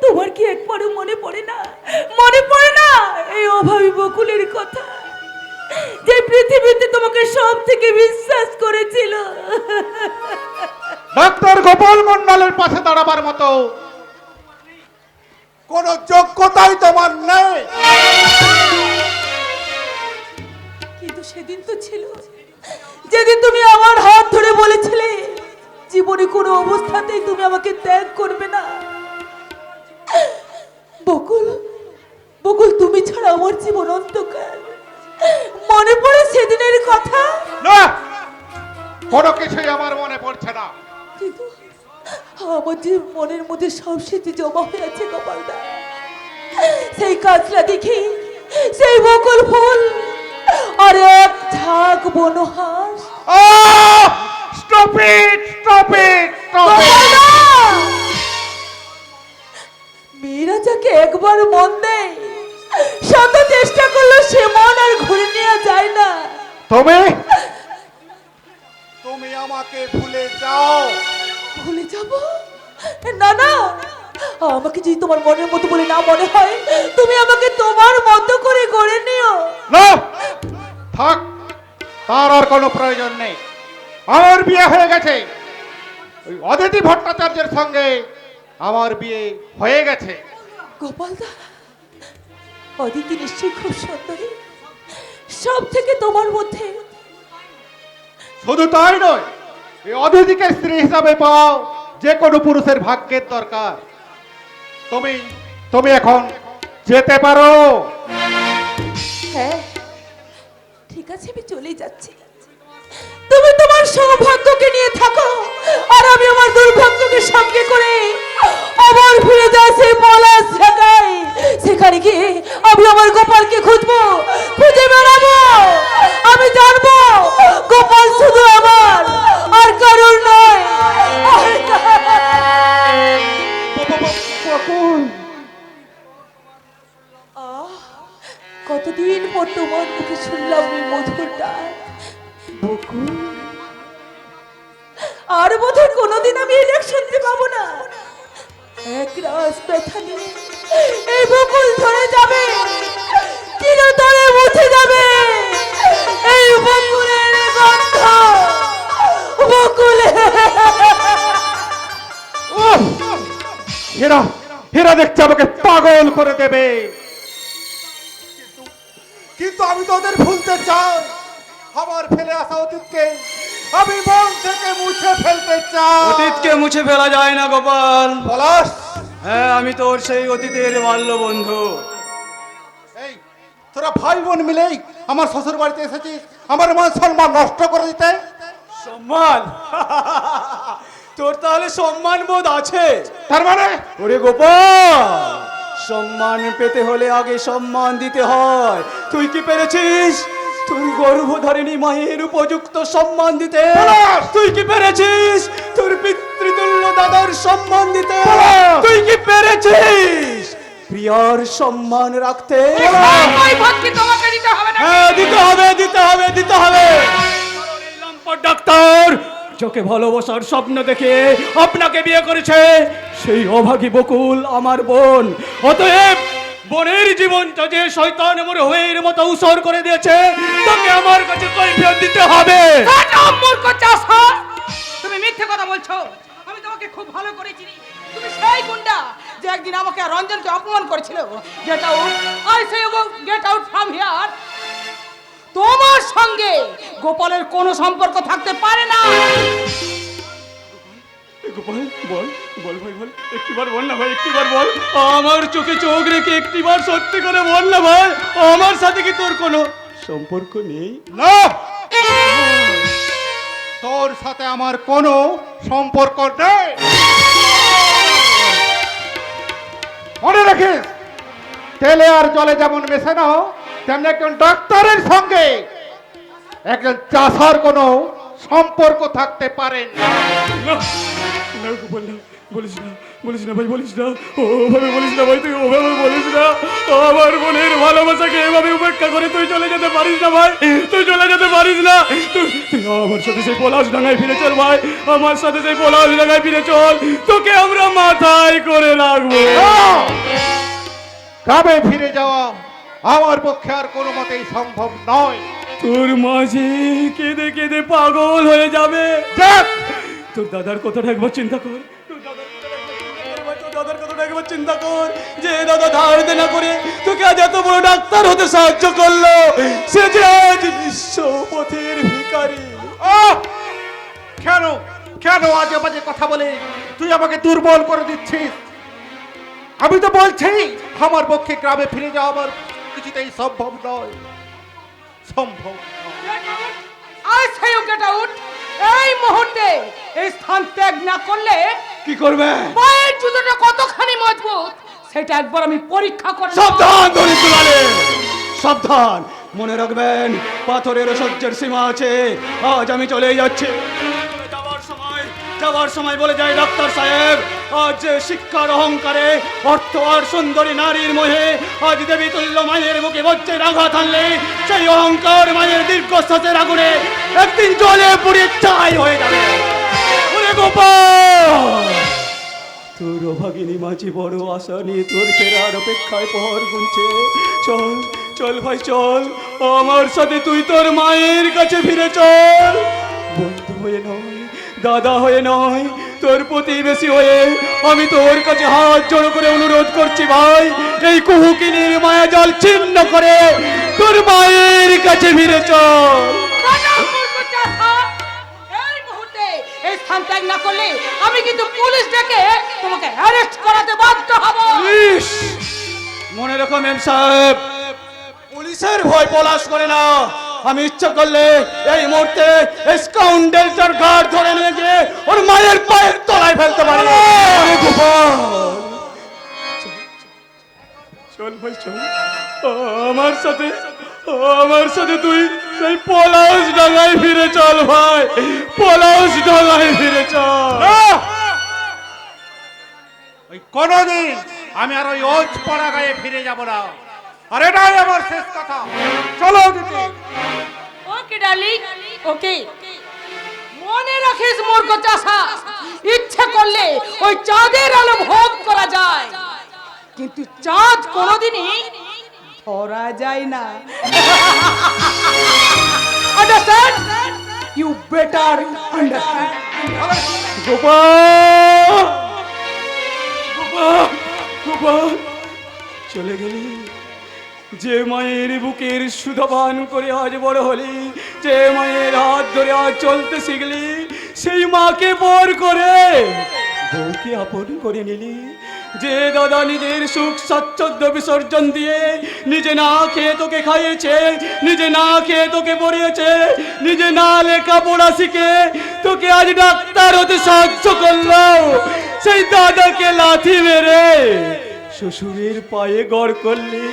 Speaker 1: তোমার কি একবারও মনে পড়ে না? মনে পড়ে না এই অভাবী বকুলের কথা, যে পৃথিবীতে তোমাকে সব থেকে বিশ্বাস করেছিল?
Speaker 2: ডাক্তার গোপাল মন্ডলের পাশে দাঁড়াবার মতো
Speaker 3: কোনো যোগ্যতাই তোমার নেই।
Speaker 1: কিন্তু সেদিন তো ছিল, যেদিন তুমি আমার হাত ধরে বলেছিলে জীবনে কোনো অবস্থাতেই তুমি আমাকে ত্যাগ করবে না। বকুল, বকুল, তুমি ছাড়া আমার জীবন অন্ধকার। মনে পড়ে সেদিনের কথা?
Speaker 2: না, কোনো কিছুই আমার মনে পড়ছে না।
Speaker 1: কিন্তু আমার যে মনের মধ্যে সব স্মৃতি জমা হয়ে আছে গোপালদা, সেই কাজটা দেখি, সেই বকুল ফুল আর এক ঝাঁক বনহাস।
Speaker 2: Stop it, stop it, stop it.
Speaker 1: মেয়েরা যাকে একবার মন দেয়, শত চেষ্টা করলো সে মন আর ঘুরে নেওয়া যায় না।
Speaker 6: তুমি
Speaker 3: তুমি আমাকে ভুলে যাও।
Speaker 1: ভুলে যাব? না না, আমাকে যদি তোমার মনের মতো বলে না মনে হয়, তুমি আমাকে তোমার মতো করে গড়ে নিও।
Speaker 6: না, থাক, তার আর কোনো প্রয়োজন নেই। আমার বিয়ে হয়ে গেছে, ওই অদিতি ভট্টাচার্যের সঙ্গে আমার বিয়ে হয়ে গেছে।
Speaker 1: গোপালদা, অদিতি নিশ্চয়ই খুব সুন্দরী, সব থেকে তোমার মধ্যে।
Speaker 6: শুধু তাই নয়, এই অদিতিকে স্ত্রী হিসাবে পাও যে কোনো পুরুষের ভাগ্যের দরকার। তুমি তুমি এখন যেতে পারো।
Speaker 1: হ্যাঁ ঠিক আছে, আমি চলেই যাচ্ছি। তুমি তোমার সৌভাগ্যকে নিয়ে থাকো, আর আমি আমার দুর্ভাগ্যকে সঙ্গে করে আবার ফিরে যাই সেই পলাশ জায়গায়। সেখানে গিয়ে আমি আমার গোপালকে খুঁজবো, খুঁজে বেড়াবো। আমি জানবো গোপাল শুধু আমার, আর কারোর নয়। কতদিন পর তোমার মুখে শুনলাম এই মধুর ডাক, বকুল। আর বোধহয় কোনোদিন আমি এই ডাক শুনতে পাবো না। এক রাস ব্যথা নিয়ে এই বকুল ধরে যাবে, চিরতরে মুছে যাবে এই বকুলের গন্ধ। বকুলের
Speaker 6: হেরা হেরা দেখছে আমাকে পাগল করে দেবে।
Speaker 3: কিন্তু আমি তো ওদের ভুলতে চাই। আমার ফেলে আসা অতীতকে আমি মন থেকে মুছে ফেলতে চাই।
Speaker 5: অতীতকে মুছে ফেলা যায় না গোপাল।
Speaker 3: পলাশ,
Speaker 5: হ্যাঁ, আমি তোর সেই অতীতের বাল্য বন্ধু।
Speaker 3: এই তোরা ভাই বোন মিলেই আমার শ্বশুর বাড়িতে এসেছিস আমার মান সম্মান নষ্ট করে দিতে।
Speaker 5: সম্মান? তোর তাহলে সম্মান বোধ আছে?
Speaker 6: তার মানে
Speaker 5: ওরে গোপাল, সম্মান পেতে হলে আগে সম্মান দিতে হয়। তুই কি পেরেছিস তোর গর্ভধারিণী মায়ের উপযুক্ত সম্মান দিতে? তুই কি পেরেছিস তোর পিতৃতুল্য দাদার সম্মান দিতে? তুই কি পেরেছিস প্রিয়ার সম্মান রাখতে? হ্যাঁ, দিতে হবে, দিতে হবে, দিতে হবে। ডাক্তার যাকে ভালোবাসার স্বপ্ন দেখে আপনাকে বিয়ে করেছে, সেই অভাগী বকুল আমার বোন। অতএব বোনের জীবনটা যে শয়তান আমার হয়ের মতো উসর করে দিয়েছে, তাকে আমার কাছে কৈফিয়ত দিতে হবে।
Speaker 1: তুমি মিথ্যে কথা বলছো। আমি তোমাকে খুব ভালো করে চিনি। তুমি সেই গুন্ডা যে একদিন আমাকে আর রঞ্জনকে অপমান করেছিল। Get out, I say get out from here. তোমার সঙ্গে গোপালের কোনো সম্পর্ক থাকতে পারে না।
Speaker 5: গোপাল, বল বল ভাই, বল, একটিবার বল না ভাই, একটিবার বল। আমার চোখে চোখ রেখে একটিবার সত্যি করে বল না ভাই, আমার সাথে কি তোর কোনো সম্পর্ক নেই?
Speaker 6: না, তোর সাথে আমার কোনো সম্পর্ক নেই। মনে রাখিস, তেলে আর জলে যেমন মেশে না, তেমনি একজন ডাক্তারের সঙ্গে একজন চাষার কোনো সম্পর্ক থাকতে পারে না।
Speaker 5: না গোপাল, না, বলিস না, বলিস না ভাই, বলিস না, ওভাবে বলিস না ভাই, তুই ওভাবে বলিস না। আমার বোনের ভালোবাসাকে এভাবে উপেক্ষা করে তুই চলে যেতে পারিস না ভাই, তুই চলে যেতে পারিস না। তুই আমার সাথে সেই পলাশ ডাঙায় ফিরে চল ভাই, আমার সাথে সেই পলাশ ডাঙায় ফিরে চল, তোকে আমরা মাথায় করে রাখবো।
Speaker 6: গ্রামে ফিরে যাওয়া আমার পক্ষে আর কোনো মতেই সম্ভব নয়।
Speaker 5: তোর মাঝে কেঁদে কেঁদে পাগল হয়ে যাবে।
Speaker 6: দেখ,
Speaker 5: তোর দাদার কথাটা একবার চিন্তা কর, তোর দাদার কথাটা একবার চিন্তা কর, যে দাদা ধার দেনা করে তোকে আজ এত বড় ডাক্তার হতে সাহায্য করলো, সে যে আজ নিঃস্ব পথের ভিখারি।
Speaker 6: আহ! কেন কেন আজে বাজে কথা বলে তুই আমাকে দুর্বল করে দিচ্ছিস? আমি তো বলছি আমার পক্ষে গ্রামে ফিরে যাওয়া আমার কিছুতেই সম্ভব নয়, সম্ভব নয়।
Speaker 1: I say you get out. এই মুহূর্তে এই স্থান ত্যাগ না করলে
Speaker 5: কি করবে?
Speaker 1: পায়ের জুতোটা কতখানি মজবুত সেটা একবার আমি পরীক্ষা করব।
Speaker 5: সাবধান দরিদ্র লালে, সাবধান। মনে রাখবেন, পাথরের সহ্যের সীমা আছে। আজ আমি চলে যাচ্ছি, যাওয়ার সময় বলে যাই ডাক্তার সাহেব, আজ যে শিক্ষার অহংকারে অর্থ আর সুন্দরী নারীর মোহে আজ দেবী তুল্য মায়ের বুকে বজ্রের আঘাত আনলে সেই অহংকার মায়ের দীর্ঘশ্বাসের আগুনে একদিন জলে পুড়ে ছাই হয়ে যাবে। ওরে গোপাল, তোর অভাগিনী মাঝি বড় আশা নিয়ে তোর ফেরার অপেক্ষায় পর গুনছে। চল চল ভাই চল, আমার সাথে তুই তোর মায়ের কাছে ফিরে চল। বন্ধু হয়ে নয়, দাদা হয়ে নয়, তোর প্রতিবেশী হয়ে আমি তোর কাছে হাত জড়ো করে অনুরোধ করছি ভাই, এই কুহুকিনীর মায়া জল ছিন্ন করে তোর মায়ের কাছে ফিরে চল।
Speaker 1: এই মুহূর্তে এই স্থান ত্যাগ না করলে আমি কিন্তু পুলিশ ডেকে তোমাকে অ্যারেস্ট করাতে বাধ্য হব।
Speaker 5: পুলিশ, মনে রাখো মেম সাহেব, পুলিশের ভয় পলাশ করে না। আমি ইচ্ছা করলে এই মুহূর্তে স্কাউন্ডেলটার গার্ড ধরে নিয়ে গিয়ে ওর মায়ের পায়ের তলায় ফেলতে পারি। চল ভাই চল, আমার সাথে তুই সেই পলাশ ডাঙায় ফিরে চল ভাই, পলাশ ডাঙায় ফিরে চল।
Speaker 6: ওই কোনোদিন আমি আর ওই ওজ পড়া গায়ে ফিরে যাব না, আর এটাই আমার শেষ কথা। চলো দিদি।
Speaker 1: ওকে ডার্লিং, ওকে। মনে রাখিস মূর্খ চাষা, ইচ্ছে করলে ওই চাঁদের আলো ভোগ করা যায়, কিন্তু চাঁদ কোনোদিনই ধরা যায় না। Understand? You better understand.
Speaker 5: Gopal, Gopal, Gopal, চলে গেলি। যে মায়ের বুকের সুধাপান করে আজ বড় হলি, যে মায়ের হাত ধরে আজ চলতে শিখলি, সেই মাকে পর করে বউকে আপন করে নিলি। যে দাদা নিজের সুখ স্বাচ্ছন্দ্য বিসর্জন দিয়ে নিজে না খেয়ে তোকে খাইয়েছে, নিজে না খেয়ে তোকে পড়িয়েছে, নিজে না লেখাপড়া শিখে তোকে আজ ডাক্তার হতে সাহায্য করলো, সেই দাদাকে লাথি মেরে শ্বশুরের পায়ে গড় করলি।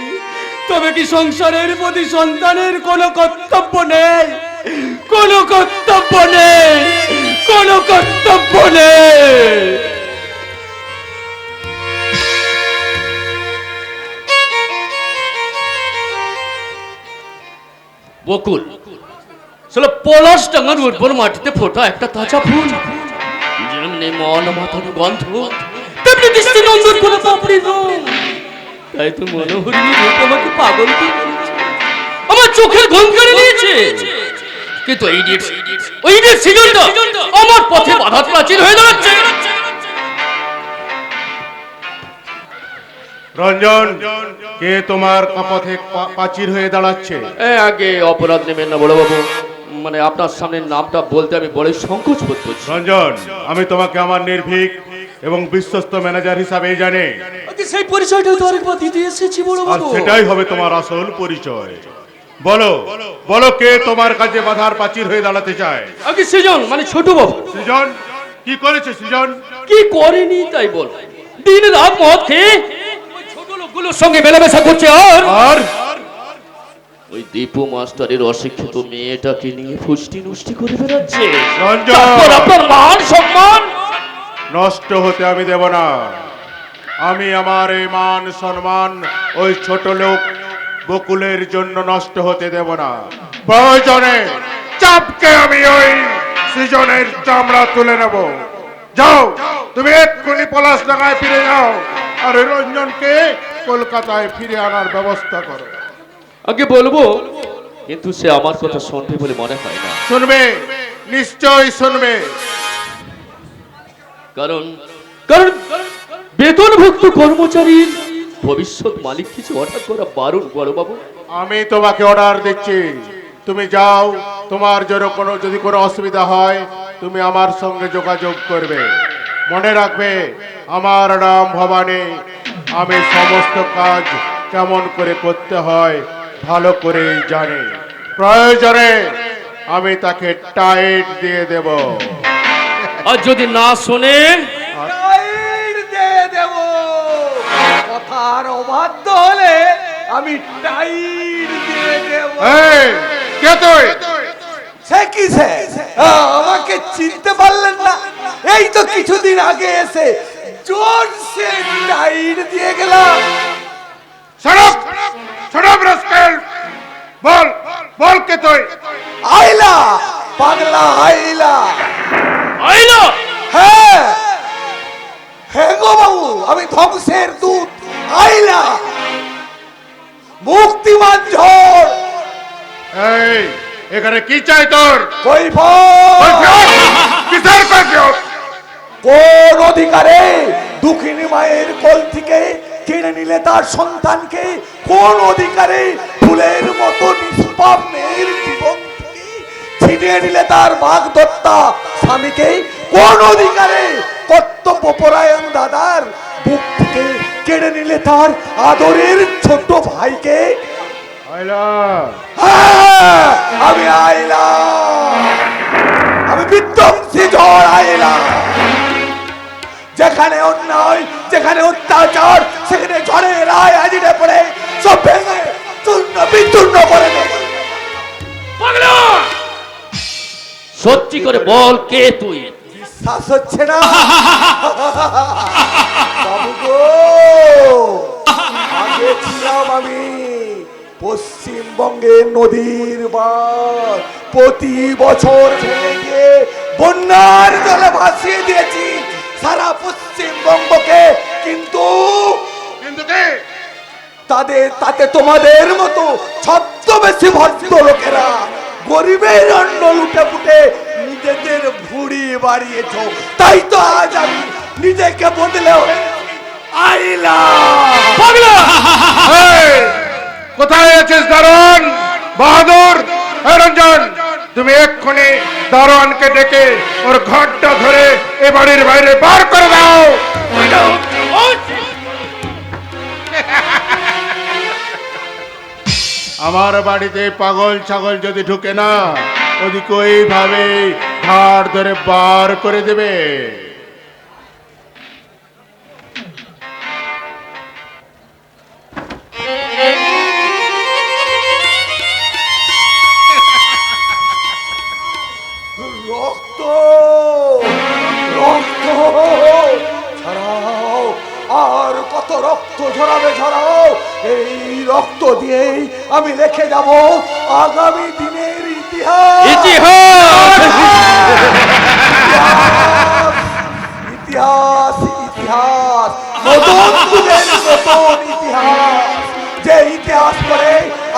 Speaker 5: তবে কি সংসারের প্রতি সন্তানের কোনো কর্তব্য নেই? কোনো কর্তব্য নেই, কোনো কর্তব্য নেই।
Speaker 7: বকুল, চলো পলাশ ডাঙার উর্বর মাটিতে ফোটা একটা তাজা ফুল, যেমনি মন মাথানো গন্ধ, তেমনি দৃষ্টি নন্দন কোনো পাপড়ি রং। তাই তো মনোহরিণী রূপ আমাকে পাগল করে দিয়েছে, আমার চোখের ঘুম কেড়ে নিয়েছে। কিন্তু এই সিজনটা আমার পথে বাধা প্রাচীর হয়ে দাঁড়াচ্ছে।
Speaker 6: রঞ্জন, কে তোমার পথে প্রাচীর হয়ে দাঁড়াচ্ছে?
Speaker 7: আগে অপরাধ নেবেন না বড় বাবু, মানে আপনার সামনে নামটা বলতে আমি বড় সংকোচ বোধ করছি।
Speaker 6: রঞ্জন, আমি তোমাকে আমার নির্ভীক এবং বিশ্বস্ত ম্যানেজার হিসাবে জানি,
Speaker 7: সেই পরিচয়টা তো আরেকবার দিতে এসেছি বড়
Speaker 6: আর
Speaker 7: বাবু।
Speaker 6: সেটাই হবে তোমার আসল পরিচয়। বলো বলো, কে তোমার কাছে বাধার প্রাচীর হয়ে দাঁড়াতে চায়?
Speaker 7: আগে সৃজন, মানে ছোট বাবু।
Speaker 6: সৃজন কি করেছে? সৃজন
Speaker 7: কি করেনি তাই বল, দিন রাত মদ খেয়ে ওই ছোট লোকগুলোর সঙ্গে মেলামেশা করছে, আর ওই দীপু মাস্টারের অশিক্ষিত মেয়েটাকে নিয়ে ফুষ্টি নুষ্টি করে বেড়াচ্ছে।
Speaker 6: রঞ্জন,
Speaker 7: তারপর আপনার মান সম্মান
Speaker 6: নষ্ট হতে আমি দেব না। আমি আমার এই মান সম্মান ওই ছোট লোক বকুলের জন্য নষ্ট হতে দেব না। প্রয়োজনে চাপকে আমি ওই সৃজনের চামড়া তুলে নেব। যাও, তুমি এক্ষুনি পলাশডাঙ্গায় ফিরে যাও, আর ওই রঞ্জনকে কলকাতায় ফিরে আনার ব্যবস্থা করো।
Speaker 7: আগে বলবো, কিন্তু সে আমার কথা শুনবে বলে মনে হয় না।
Speaker 6: শুনবে, নিশ্চয়ই শুনবে।
Speaker 7: কারণ কারণ বেতনভুক্ত কর্মচারীর ভবিষ্যৎ মালিক কিছু অর্ডার করা বারণ বড় বাবু।
Speaker 6: আমি তোমাকে অর্ডার দিচ্ছি, তুমি যাও। তোমার জন্য যদি কোনো অসুবিধা হয় তুমি আমার সঙ্গে যোগাযোগ করবে। মনে রাখবে, আমার নাম ভবানী। আমি সমস্ত কাজ কেমন করে করতে হয় ভালো করেই জানি। প্রয়োজনে আমি তাকে টাইট দিয়ে দেব।
Speaker 7: আর যদি না শোনে,
Speaker 2: টাইট দিয়ে দেব। কথার অবাধ্য হলে আমি টাইট দিয়ে দেব।
Speaker 6: এই, কে তুই?
Speaker 3: সে কি সে? আমাকে চিনতে পারলেন না? এই তো কিছুদিন আগে এসে জোর সে টাইট দিয়ে গেলাম।
Speaker 6: সরব সরব রাস্কেল, বল বল কে তুই?
Speaker 3: আইলা পাগলা আইলা।
Speaker 7: আইলো
Speaker 3: হ্যাঁ হ্যাঁ গো বাবু, আমি ধ্বংসের দূত আইলা, মুক্তিমান ঝড়।
Speaker 6: এই এখানে কি চাই তোর?
Speaker 3: কৈফত।
Speaker 6: কিসের কৈফিয়ত?
Speaker 3: কোন অধিকারে দুঃখিনী মায়ের কোল থেকে কেড়ে নিলে তার সন্তানকে? কোন অধিকারে ফুলের মতো নিষ্পাপ মেয়ের জীবন থেকে ছিনিয়ে নিলে তার বাগদত্তা স্বামীকে? কোন অধিকারে কর্তব্যপরায়ণ দাদার বুক থেকে কেড়ে নিলে তার আদরের ছোট ভাইকে?
Speaker 6: আইলা
Speaker 3: হ্যাঁ, আমি আইলা, আমি বিধ্বংসী ঝড় আইলা। যেখানে অন্যায়, যেখানে অত্যাচার, সেখানে ঝড়ের রায় আজিরে পড়ে সব ভেঙে চূর্ণ বিচূর্ণ করে দেবে।
Speaker 7: পাগলা, সত্যি করে বল কে তুই?
Speaker 3: বিশ্বাস হচ্ছে না বাবু গো, আগে ছিলাম আমি পশ্চিমবঙ্গের নদীর বাঁধ, প্রতি বছর ভেঙে গিয়ে বন্যার জলে ভাসিয়ে দিয়েছি সারা পশ্চিমবঙ্গকে। কিন্তু তাতে তোমাদের মতো ছদ্মবেশী ভদ্র লোকেরা গরিবের অন্ন লুটে পুটে নিজেদের ভুঁড়ি বাড়িয়েছ। তাই তো আজ আমি নিজেকে বদলে আইলা।
Speaker 7: পাগলা,
Speaker 6: এই, কোথায় আছিস দারোয়ান বাহাদুর? এই রঞ্জন, তুমি এক্ষুনি দারোয়ানকে ডেকে ওর ঘরটা ধরে এ বাড়ির বাইরে বার করে দাও। আমার বাড়িতে পাগল ছাগল যদি ঢুকে না, ওদিকে ওইভাবে ঘাড় ধরে বার করে দেবে।
Speaker 3: রক্ত রক্ত ঝরাও, আর কত রক্ত ঝরাবে ঝরাও। এই রক্ত দিয়েই আমি লিখে যাব আগামী দিনের ইতিহাস।
Speaker 7: ইতিহাস
Speaker 3: ইতিহাস ইতিহাস, নতুন যুগের নতুন ইতিহাস। যে ইতিহাস পড়ে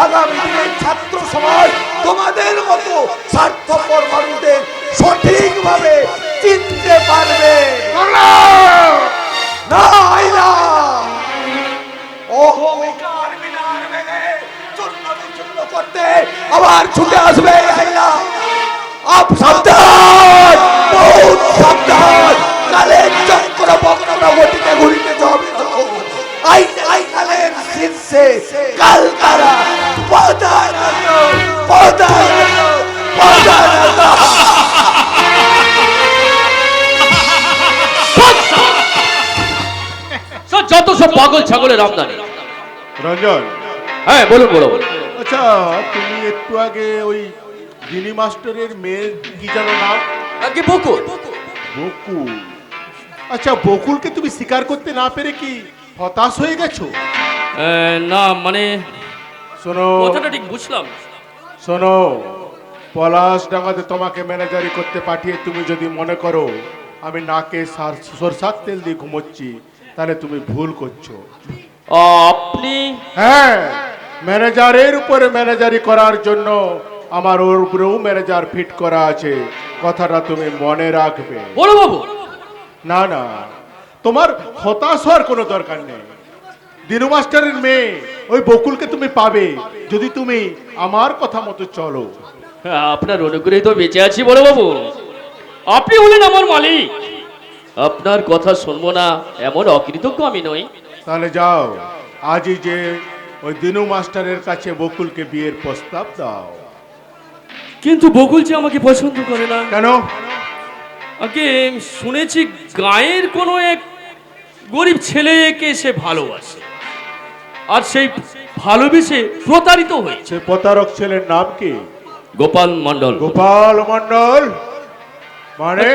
Speaker 3: আগামী দিনের ছাত্র সমাজ তোমাদের মতো স্বার্থপর মানুষদের সঠিকভাবে চিনতে পারবে। না আইলা, অহংকার মিনার ভেঙে চূর্ণ বিচূর্ণ করতে আবার ছুটে আসবে আইলা। আপ সাবধান, বহুত সাবধান, কালের চক্র বক্র গতিতে ঘুরিতে হবে। আইকালের শীর্ষে কালকারা পদানত পদানত পদানত।
Speaker 7: যত সব পাগল ছাগলের আমদানি।
Speaker 6: রঞ্জন,
Speaker 7: হ্যাঁ বলুন বলুন।
Speaker 6: আচ্ছা তুমি একটু আগে ওই দিনী মাস্টারের মেয়ের কি জানো নাম?
Speaker 7: আগে বকুল।
Speaker 6: বকুল। আচ্ছা বকুলকে তুমি স্বীকার করতে না পেরে কি হতাশ হয়ে গেছো?
Speaker 7: না মানে
Speaker 6: শোনো
Speaker 7: কথাটা ঠিক বুঝলাম।
Speaker 6: শোনো, পলাশ ডাঙ্গাতে তোমাকে ম্যানেজারি করতে পাঠিয়ে তুমি যদি মনে করো আমি নাকে সরষার তেল দিয়ে ঘুমোচ্ছি, তাহলে তুমি ভুল করছো।
Speaker 7: আপনি?
Speaker 6: হ্যাঁ, ম্যানেজারের উপরে ম্যানেজারি করার জন্য আমার ওর উপরেও ম্যানেজার ফিট করা আছে, কথাটা তুমি মনে রাখবে।
Speaker 7: বলো বাবু।
Speaker 6: না না, তোমার হতাশ হওয়ার কোনো দরকার নেই। দিনু মাস্টারের মেয়ে ওই বকুলকে তুমি পাবে যদি তুমি আমার কথা মতো চলো।
Speaker 7: আপনার অনুগ্রহে তো বেঁচে আছি বড় বাবু। আপনি হলেন আমার মালিক, আপনার কথা শুনবো না এমন অকৃতজ্ঞ আমি নই।
Speaker 6: তাহলে যাও, আজই যে ওই দিনু মাস্টারের কাছে বকুলকে বিয়ের প্রস্তাব দাও।
Speaker 7: কিন্তু বকুল যে আমাকে পছন্দ করে না।
Speaker 6: কেন?
Speaker 7: আগে শুনেছি গায়ের কোনো এক গরিব ছেলেকে সে ভালোবাসে, আর সেই ভালোবেসে প্রতারিত হয়েছে।
Speaker 6: সে প্রতারক ছেলের নাম কি?
Speaker 7: গোপাল মন্ডল।
Speaker 6: গোপাল মন্ডল মানে?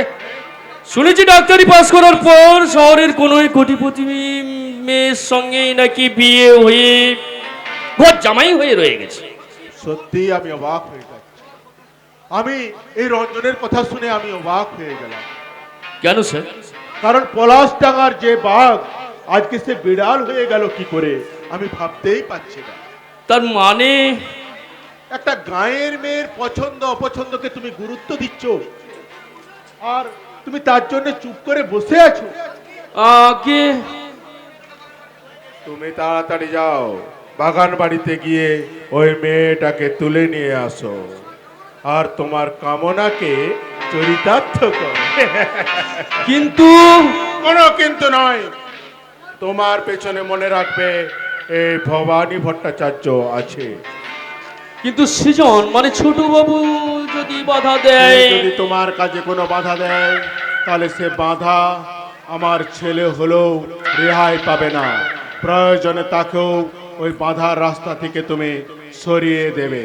Speaker 7: শুনেছি ডাক্তারি পাস করার পর শহরের কোনো এক কোটিপতি মেয়ের সঙ্গে নাকি বিয়ে হয়ে ঘর জামাই হয়ে রয়ে গেছে।
Speaker 8: সত্যি আমি অবাক হয়ে যাচ্ছি। আমি এই রঞ্জনের কথা শুনে আমি অবাক হয়ে গেলাম।
Speaker 7: কেন স্যার?
Speaker 8: কারণ পলাশডাঙ্গার যে বাঘ আজকে সে বিড়াল হয়ে গেল কি করে আমি ভাবতেই পারছি না।
Speaker 7: তার মানে
Speaker 8: একটা গায়ের মেয়ের পছন্দ অপছন্দকে তুমি গুরুত্ব দিচ্ছ আর তুমি তার জন্য চুপ করে বসে আছো।
Speaker 7: আগে
Speaker 8: তুমি তাড়াতাড়ি যাও, বাগান বাড়িতে গিয়ে ওই মেয়েটাকে তুলে নিয়ে আসো আর তোমার কামনাকে চরিতার্থ করো।
Speaker 7: কিন্তু
Speaker 8: কোনো কিন্তু নয়, তোমার পেছনে মনে রাখবে এই ভবানী ভট্টাচার্য আছে।
Speaker 7: কিন্তু সৃজন মানে ছোট বাবু যদি বাধা
Speaker 8: সে
Speaker 7: দেয়,
Speaker 8: যদি তোমার কাজে কোনো বাধা দেয় তাহলে সে বাধা আমার ছেলে হলেও রেহাই পাবে না। প্রয়োজনে তাকেও ওই বাধার রাস্তা থেকে তুমি সরিয়ে দেবে,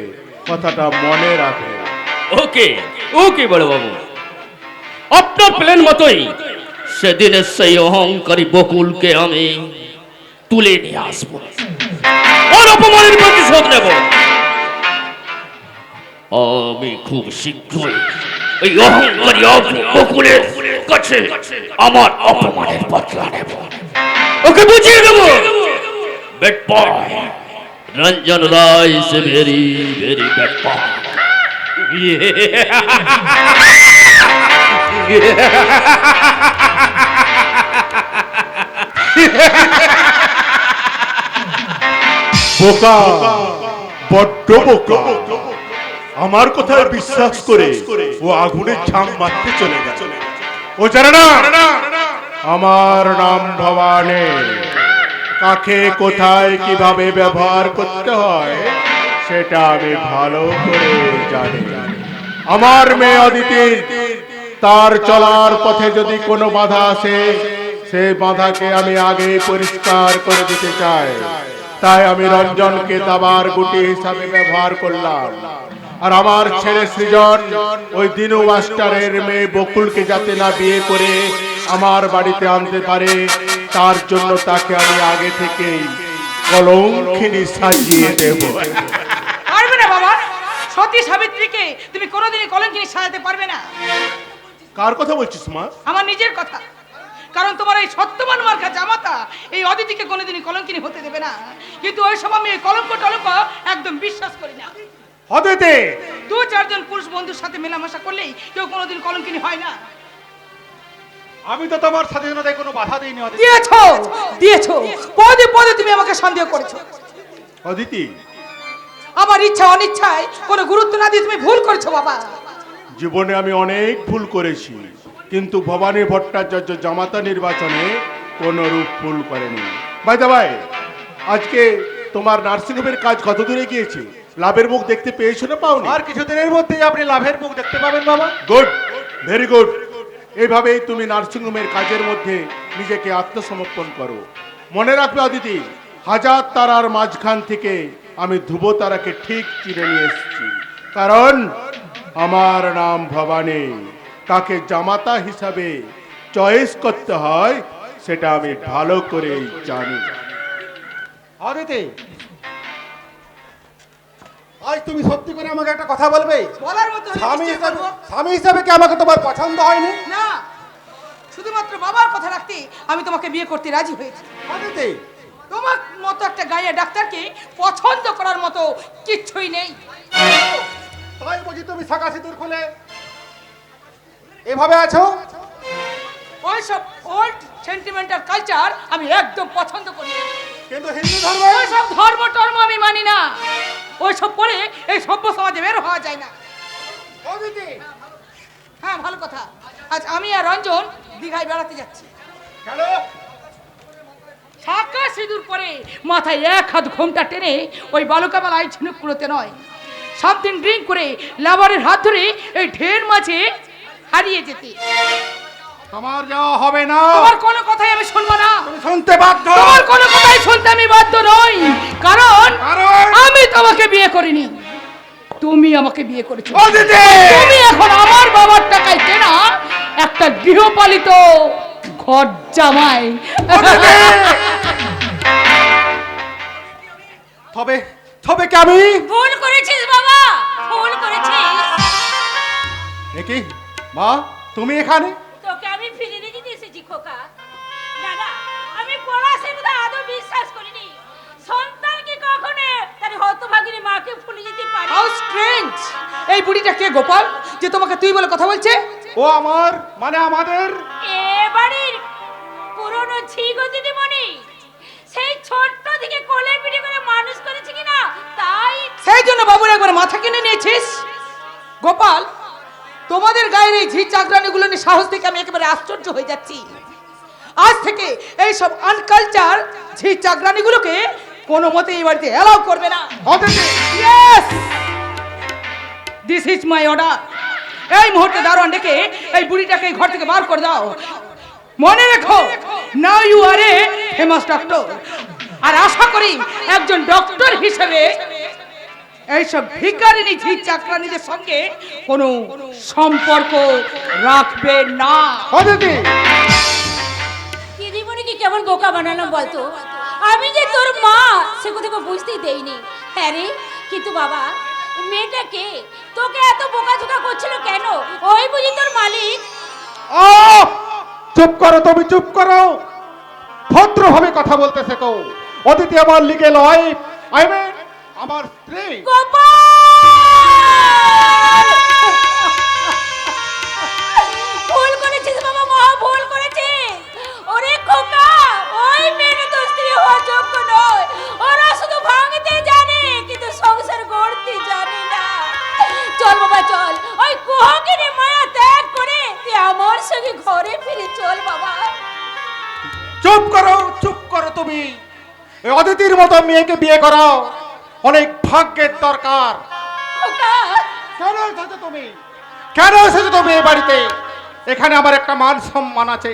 Speaker 8: কথাটা মনে রাখবে।
Speaker 7: ওকে ওকে বড় বাবু, আপনার প্ল্যান মতোই সেদিনের সেই অহংকারী বকুলকে আমি তুলে নিয়ে আসবো, ওর অপমানের প্রতিশোধ নেব। আমি খুব শীঘ্রই এই অহংকারী বকুলের কাছে আমার অপমানের বদলা নেব, ওকে বুঝিয়ে দেব। বেড বয় রঞ্জন রায় সে ভেরি ভেরি বেড বয়।
Speaker 8: বোকা, বড্ড বোকা। আমার কথায় বিশ্বাস করে ও আগুনের ঝাঁপ মারতে চলে গেছে। ও জানে না আমার নাম ভবানী, কাকে কোথায় কিভাবে ব্যবহার করতে হয় সেটা আমি ভালো করে জানি। আমার মেয়ে অদিতি, তার চলার পথে যদি কোনো বাধা আসে সেই বাধাকে আমি আগে পরিষ্কার করে দিতে চাই। তাই আমি রঞ্জনকে দাবার গুটি হিসাবে ব্যবহার করলাম। আর আমার ছেলে সৃজন ওই দিনু মাস্টারের মেয়ে বকুলকে যাতে না বিয়ে করে আমার বাড়িতে আনতে পারে তার জন্য তাকে আমি আগে থেকেই কলঙ্কিনী সাজিয়ে দেব।
Speaker 1: পারবে না বাবা, সতী সাবিত্রীকে তুমি কোনোদিনই কলঙ্কিনী সাজাতে পারবে না।
Speaker 8: কার কথা বলছিস মা?
Speaker 1: আমার নিজের কথা। কারণ তোমার এই সত্যবান মার্কা জামাতা এই অদিতিকে কোনোদিনই কলঙ্কিনী হতে দেবে না। কিন্তু ওই সময় আমি এই কলঙ্ক টলঙ্ক একদম বিশ্বাস করি না।
Speaker 8: অদিতি,
Speaker 1: 2-4 জন পুরুষ বন্ধুর সাথে মেলামেশা করলেই কেউ কোনোদিন কলঙ্কিনী হয় না।
Speaker 5: আমি তো তোমার স্বাধীনতায় কোনো বাধা দিইনি অদিতি।
Speaker 1: দিয়েছো পদে পদে তুমি আমাকে সন্দেহ করেছো।
Speaker 8: অদিতি,
Speaker 1: আমার ইচ্ছা অনিচ্ছায় কোনো গুরুত্ব না দিয়ে তুমি ভুল করেছো বাবা।
Speaker 8: জীবনে আমি অনেক ভুল করেছি, কিন্তু ভবানী ভট্টাচার্য জামাতা নির্বাচনে কোনো রূপ ভুল করেনি। বাই দা বাই, আজকে তোমার নার্সিংহোমের কাজ কত দূরে গিয়েছে? লাভের মুখ দেখতে পেয়েছো না পাওনি?
Speaker 5: আর কিছুদিনের মধ্যেই আপনি লাভের মুখ দেখতে পাবেন বাবা।
Speaker 8: Good, very good. এইভাবেই তুমি নার্সিংহোমের কাজের মধ্যে নিজেকে আত্মসমর্পণ করো। মনে রাখবে অদিতি, হাজার তারার মাঝখান থেকে আমি ধ্রুব তারাকে ঠিক চিনে নিয়ে এসেছি। কারণ আমার নাম ভবানী। কাকে জামাতা হিসাবে চয়েস করতে হয় সেটা আমি ভালো করেই জানি।
Speaker 5: অদিতি, আজ তুমি সত্যি করে আমাকে একটা কথা বলবে?
Speaker 1: বলার মতো হলে
Speaker 5: স্বামী
Speaker 1: নিশ্চয়ই
Speaker 5: হিসাবে
Speaker 1: বলবো।
Speaker 5: স্বামী হিসাবে কি আমাকে তোমার পছন্দ হয়নি?
Speaker 1: না, শুধুমাত্র বাবার কথা রাখতে আমি তোমাকে বিয়ে করতে রাজি হয়েছি।
Speaker 5: অদিতি,
Speaker 1: তোমার মতো একটা গায়ে ডাক্তারকে পছন্দ করার মতো কিচ্ছুই নেই।
Speaker 5: তাই বুঝি তুমি শাখা সিঁদুর খুলে এভাবে আছো?
Speaker 1: ওইসব ওল্ড সেন্টিমেন্টাল কালচার আমি একদম পছন্দ করি না।
Speaker 5: কিন্তু হিন্দু ধর্মে
Speaker 1: ওইসব ধর্ম টর্ম আমি মানি না। ওইসব পরে এই সভ্য সমাজে বের হওয়া যায় না।
Speaker 5: অদিতি,
Speaker 1: হ্যাঁ, ভালো কথা। আজ আমি আর রঞ্জন দীঘায় বেড়াতে যাচ্ছি।
Speaker 5: কেন?
Speaker 1: শাঁখা সিঁদুর পরে মাথায় 1 হাত ঘোমটা টেনে ওই বালুকাবেলায় ঝিনুক কুড়োতে নয়, 7 দিন ড্রিঙ্ক করে লাভারের হাত ধরে এই ঢের মাঝে হারিয়ে যেতে।
Speaker 5: আমার যাওয়া হবে না।
Speaker 1: তোমার কোনো কথাই আমি শুনবো না।
Speaker 5: তুমি শুনতে বাধ্য।
Speaker 1: তোমার কোনো কথাই শুনতে আমি বাধ্য নই। কারণ
Speaker 5: কারণ?
Speaker 1: আমি তোমাকে বিয়ে করিনি, তুমি আমাকে বিয়ে করেছো।
Speaker 5: অদিতি!
Speaker 1: তুমি এখন আমার বাবার টাকায় কেনা একটা গৃহপালিত ঘর জামাই।
Speaker 5: তবে তবে কি আমি
Speaker 1: ভুল করেছিস বাবা, ভুল করেছিস।
Speaker 5: কি মা তুমি এখানে?
Speaker 1: তোকে আমি ফিরে দিতে এসেছি খোকা। দাদা, আমি পলাশের কথা আদৌ বিশ্বাস করিনি। সন্তান কি কখনো তার হতভাগিনী মাকে ভুলে যেতে পারে?
Speaker 9: How strange! এই বুড়িটা কে গোপাল যে তোমাকে তুই বলে কথা বলছে?
Speaker 5: ও আমার মানে আমাদের
Speaker 1: এ বাড়ির পুরনো ঝিগো দিদিমণি। সেই ছোট্ট থেকে কোলে পিঠে করে মানুষ করেছে কিনা তাই।
Speaker 9: সেই জন্য বাবুর একবার মাথা কিনে নিয়েছিস। গোপাল, তোমাদের গায়ের এই ঝি চাকরানিগুলো নিয়ে সাহস থেকে আমি একেবারে আশ্চর্য হয়ে যাচ্ছি। আজ থেকে এই সব আনকালচার ঝি চাকরানিগুলোকে কোনো মতে এই বাড়িতে অ্যালাউ করবে না। Yes, this is my order. এই মুহূর্তে দারোয়ান ডেকে এই বুড়িটাকে ঘর থেকে বার করে দাও। মনে রেখো, now you are a famous doctor. আর আশা করি একজন ডক্টর হিসেবে এইসব ভিখারিনী ঝি চাকরানিদের সঙ্গে কোনো সম্পর্ক রাখবে না।
Speaker 1: দিদিমণিকে কেমন বোকা বানালাম বলতো? আমি যে তোর মা সে কথা বুঝতেই দেইনি। হ্যাঁ রে, কিন্তু বাবা মেয়েটাকে তোকে এত বোকাঝোকা করছিল কেন? ওই বুঝি তোর মালিক?
Speaker 5: চুপ করো, তুমি চুপ করো। ভদ্রভাবে কথা বলতে শেখো। অদিতি আমার লিগেল ওয়াইফ, আই মিন আমার স্ত্রী।
Speaker 1: ভুল করেছিস বাবা, মহা ভুল করেছিস। ওরে খোকা, ওই মেয়ে তো স্ত্রী হওয়ার যোগ্য নয়। ওরা শুধু ভাঙতে জানে কিন্তু সংসার গড়তে জানে না। চল বাবা চল, ওই কুহকিনী মায়া ত্যাগ করে তুই আমার সঙ্গে ঘরে ফিরে চল বাবা।
Speaker 5: চুপ করো তুমি। এই অদিতির মতো মেয়েকে বিয়ে করাও অনেক ভাগ্যের দরকার।
Speaker 1: খোকা,
Speaker 5: কেন এসেছো তুমি এই বাড়িতে? এখানে আমার একটা মান সম্মান আছে,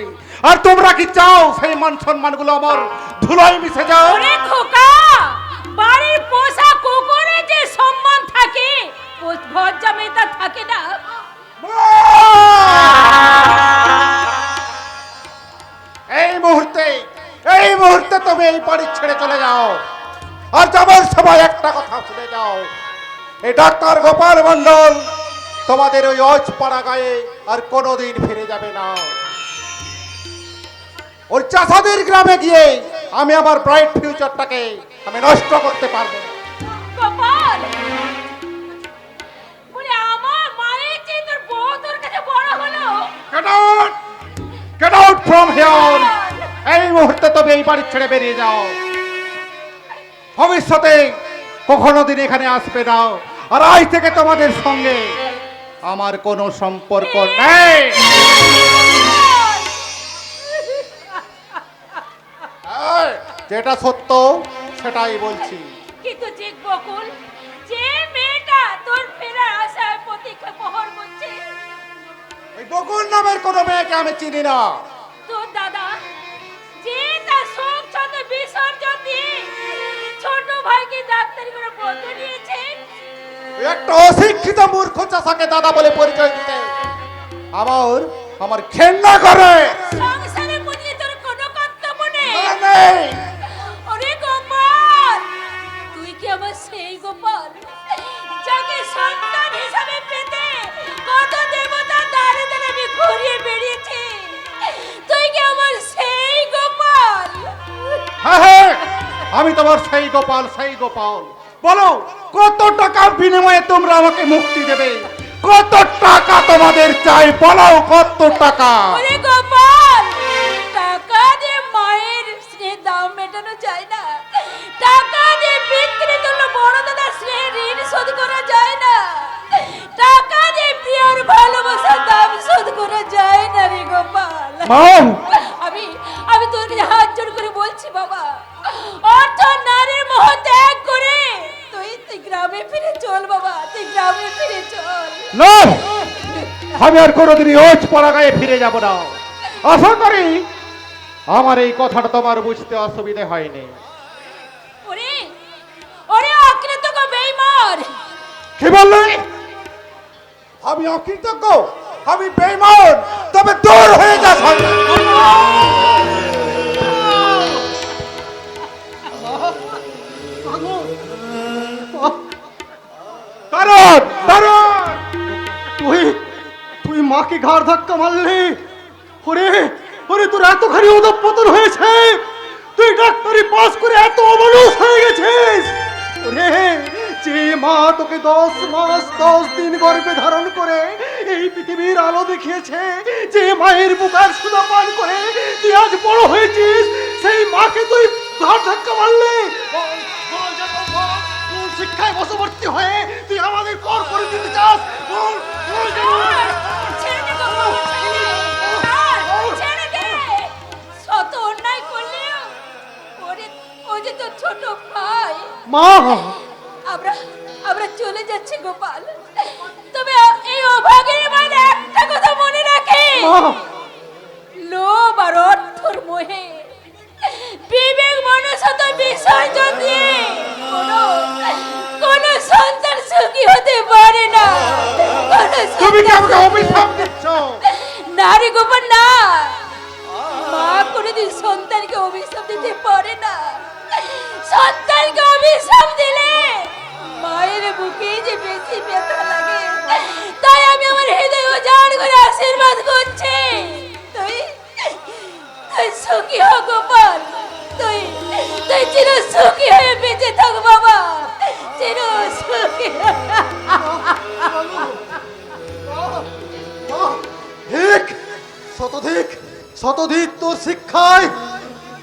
Speaker 5: আর তোমরা কি চাও সেই মান সম্মান গুলো আমার ধুলোয় মিশে যাও?
Speaker 1: ওরে খোকা, বাড়ির পোষা কুকুরে যে সম্মান থাকে ও ভজ্জা মেয়েটা থাকে না।
Speaker 5: এই মুহূর্তে তুমি এই বাড়ি ছেড়ে চলে যাও। আর যাবার সময় একটা কথা শুনে যাও, এই ডাক্তার গোপাল মন্ডল তোমাদের ওই অজপাড়া গায়ে আর কোনোদিন ফিরে যাবে না। ওই চাষাদের গ্রামে গিয়ে আমি আমার ব্রাইট ফিউচারটাকে আমি নষ্ট করতে পারবো না।
Speaker 1: গোপাল, বলে আমার মায়ের চেয়ে তোর বউ তোর কাছে বড় হলো।
Speaker 5: Get out from here! এই মুহূর্তে তবে এই বাড়ি ছেড়ে বেরিয়ে যাও। ভবিষ্যতে কখনো দিন এখানে আসবে না। আর আজ থেকে তোমাদের সঙ্গে আমার কোনো সম্পর্ক নেই। যেটা সত্য সেটাই বলছি।
Speaker 1: কিন্তু জিগ বকুল, যে মেয়েটা তোর ফেরার আশায় প্রতীক্ষা প্রহর করছে,
Speaker 5: ওই বকুল নামের কোনো মেয়েকে আমি চিনি না।
Speaker 1: তোর দাদা যে তার শোক ছন্দে বিসর্জন দিয়ে ছোট ভাইকে ডাক্তারি করে বলতে নিয়েছে,
Speaker 5: ওই একটা অশিক্ষিত মূর্খ চাষাকে দাদা বলে পরিচয় দিতে আমার ঘেন্না করে।
Speaker 1: সংসারের প্রতি তোর কোনো কর্তব্য নেই।
Speaker 5: নেই।
Speaker 1: ওরে গোপাল, তুই কি আমার সেই গোপাল যাকে সন্তান হিসাবে পেতে কত দেবতা দাঁড়ে দাঁড়ে আমি ঘুরিয়ে বেরিয়েছি? তুই কি আমার সেই গোপাল?
Speaker 5: হ্যাঁ, আমি তোমার সেই গোপাল। বলো, কত টাকা বিনিময়ে তোমরা আমাকে মুক্তি দেবে? কত টাকা তোমাদের চাই? বলো কত টাকা?
Speaker 1: ওরে গোপাল, টাকা দিয়ে মায়ের স্নেহের দাম মেটানো যায় না। টাকা দিয়ে পিতৃতুল্য বড় দাদার স্নেহের ঋণ শোধ করা যায় না। টাকা দিয়ে প্রিয়র ভালোবাসার দাম শোধ করা যায় না রে গোপাল। আমি তোর কাছে হাত জোড় করে বলছি বাবা, অর্থ নারীর মোহ ত্যাগ করে তুই গ্রামে ফিরে চল বাবা, তুই গ্রামে ফিরে চল।
Speaker 5: না, আমি আর কোনোদিনই ওজ পড়া গায়ে ফিরে যাব না। আশা করি আমার এই কথাটা তোমার বুঝতে অসুবিধা হয়নি।
Speaker 1: ওরে অকৃতজ্ঞ বেঈমান!
Speaker 5: কি বললি? আমি অকৃতজ্ঞ? আমি বেঈমান? তো
Speaker 3: তবে দূর হয়ে যা সামনে।
Speaker 5: তারণ তারণ তুই তুই মাকে ঘাড় ধাক্কা মারলি। ওরে ওরে তোর এতখানি অধঃপতন হয়েছে, তুই ডাক্তারি পাস করে এত অমানুষ হয়ে গেছিস। ওরে যে মা তোকে 10 মাস 10 দিন গর্ভে ধারণ করে এই পৃথিবীর আলো দেখিয়েছে, যে মায়ের বুকার সুধা পান করে তুই আজ বড় হয়েছিস, সেই মাকে তুই ঘাড় ধাক্কা মারলি। বল, বল যে তোর মা কোন শিক্ষায় বশবর্তী হয়ে তুই আমাদের কর করে দিতে চাস? বল, বল যে
Speaker 1: ছেড়ে দে গো বাবা, ছেড়ে দে। শত অন্যায় করলেও ও যে তোর ছোট ভাই।
Speaker 5: মা
Speaker 1: আমরা আমরা চলে যাচ্ছি গোপাল, তবে এই অভাগের মায়ের একটা কথা মনে রাখে,
Speaker 5: মা
Speaker 1: লোভ আর অর্থর মোহে বিবেক মনুষ্যত বিসর্জন দিয়ে কোন সন্তান সুখী হতে পারে না।
Speaker 5: তুমি কি আমাকে অভিশাপ দিচ্ছ?
Speaker 1: না রে গোপাল না, মা কোনোদিন সন্তানকে অভিশাপ দিতে পারে না। সন্তানকে অভিশাপ দিলে মায়ের বুকে যে বেশি ব্যথা লাগে, তাই আমি আমার হৃদয় উজাড় করে আশীর্বাদ করছি, তুই তুই সুখী হ গোপাল, তুই তুই চির সুখী হয়ে বেঁচে থাক বাবা, চির সুখী।
Speaker 5: ঠিক শতধিক শতধিক তোর শিক্ষায়,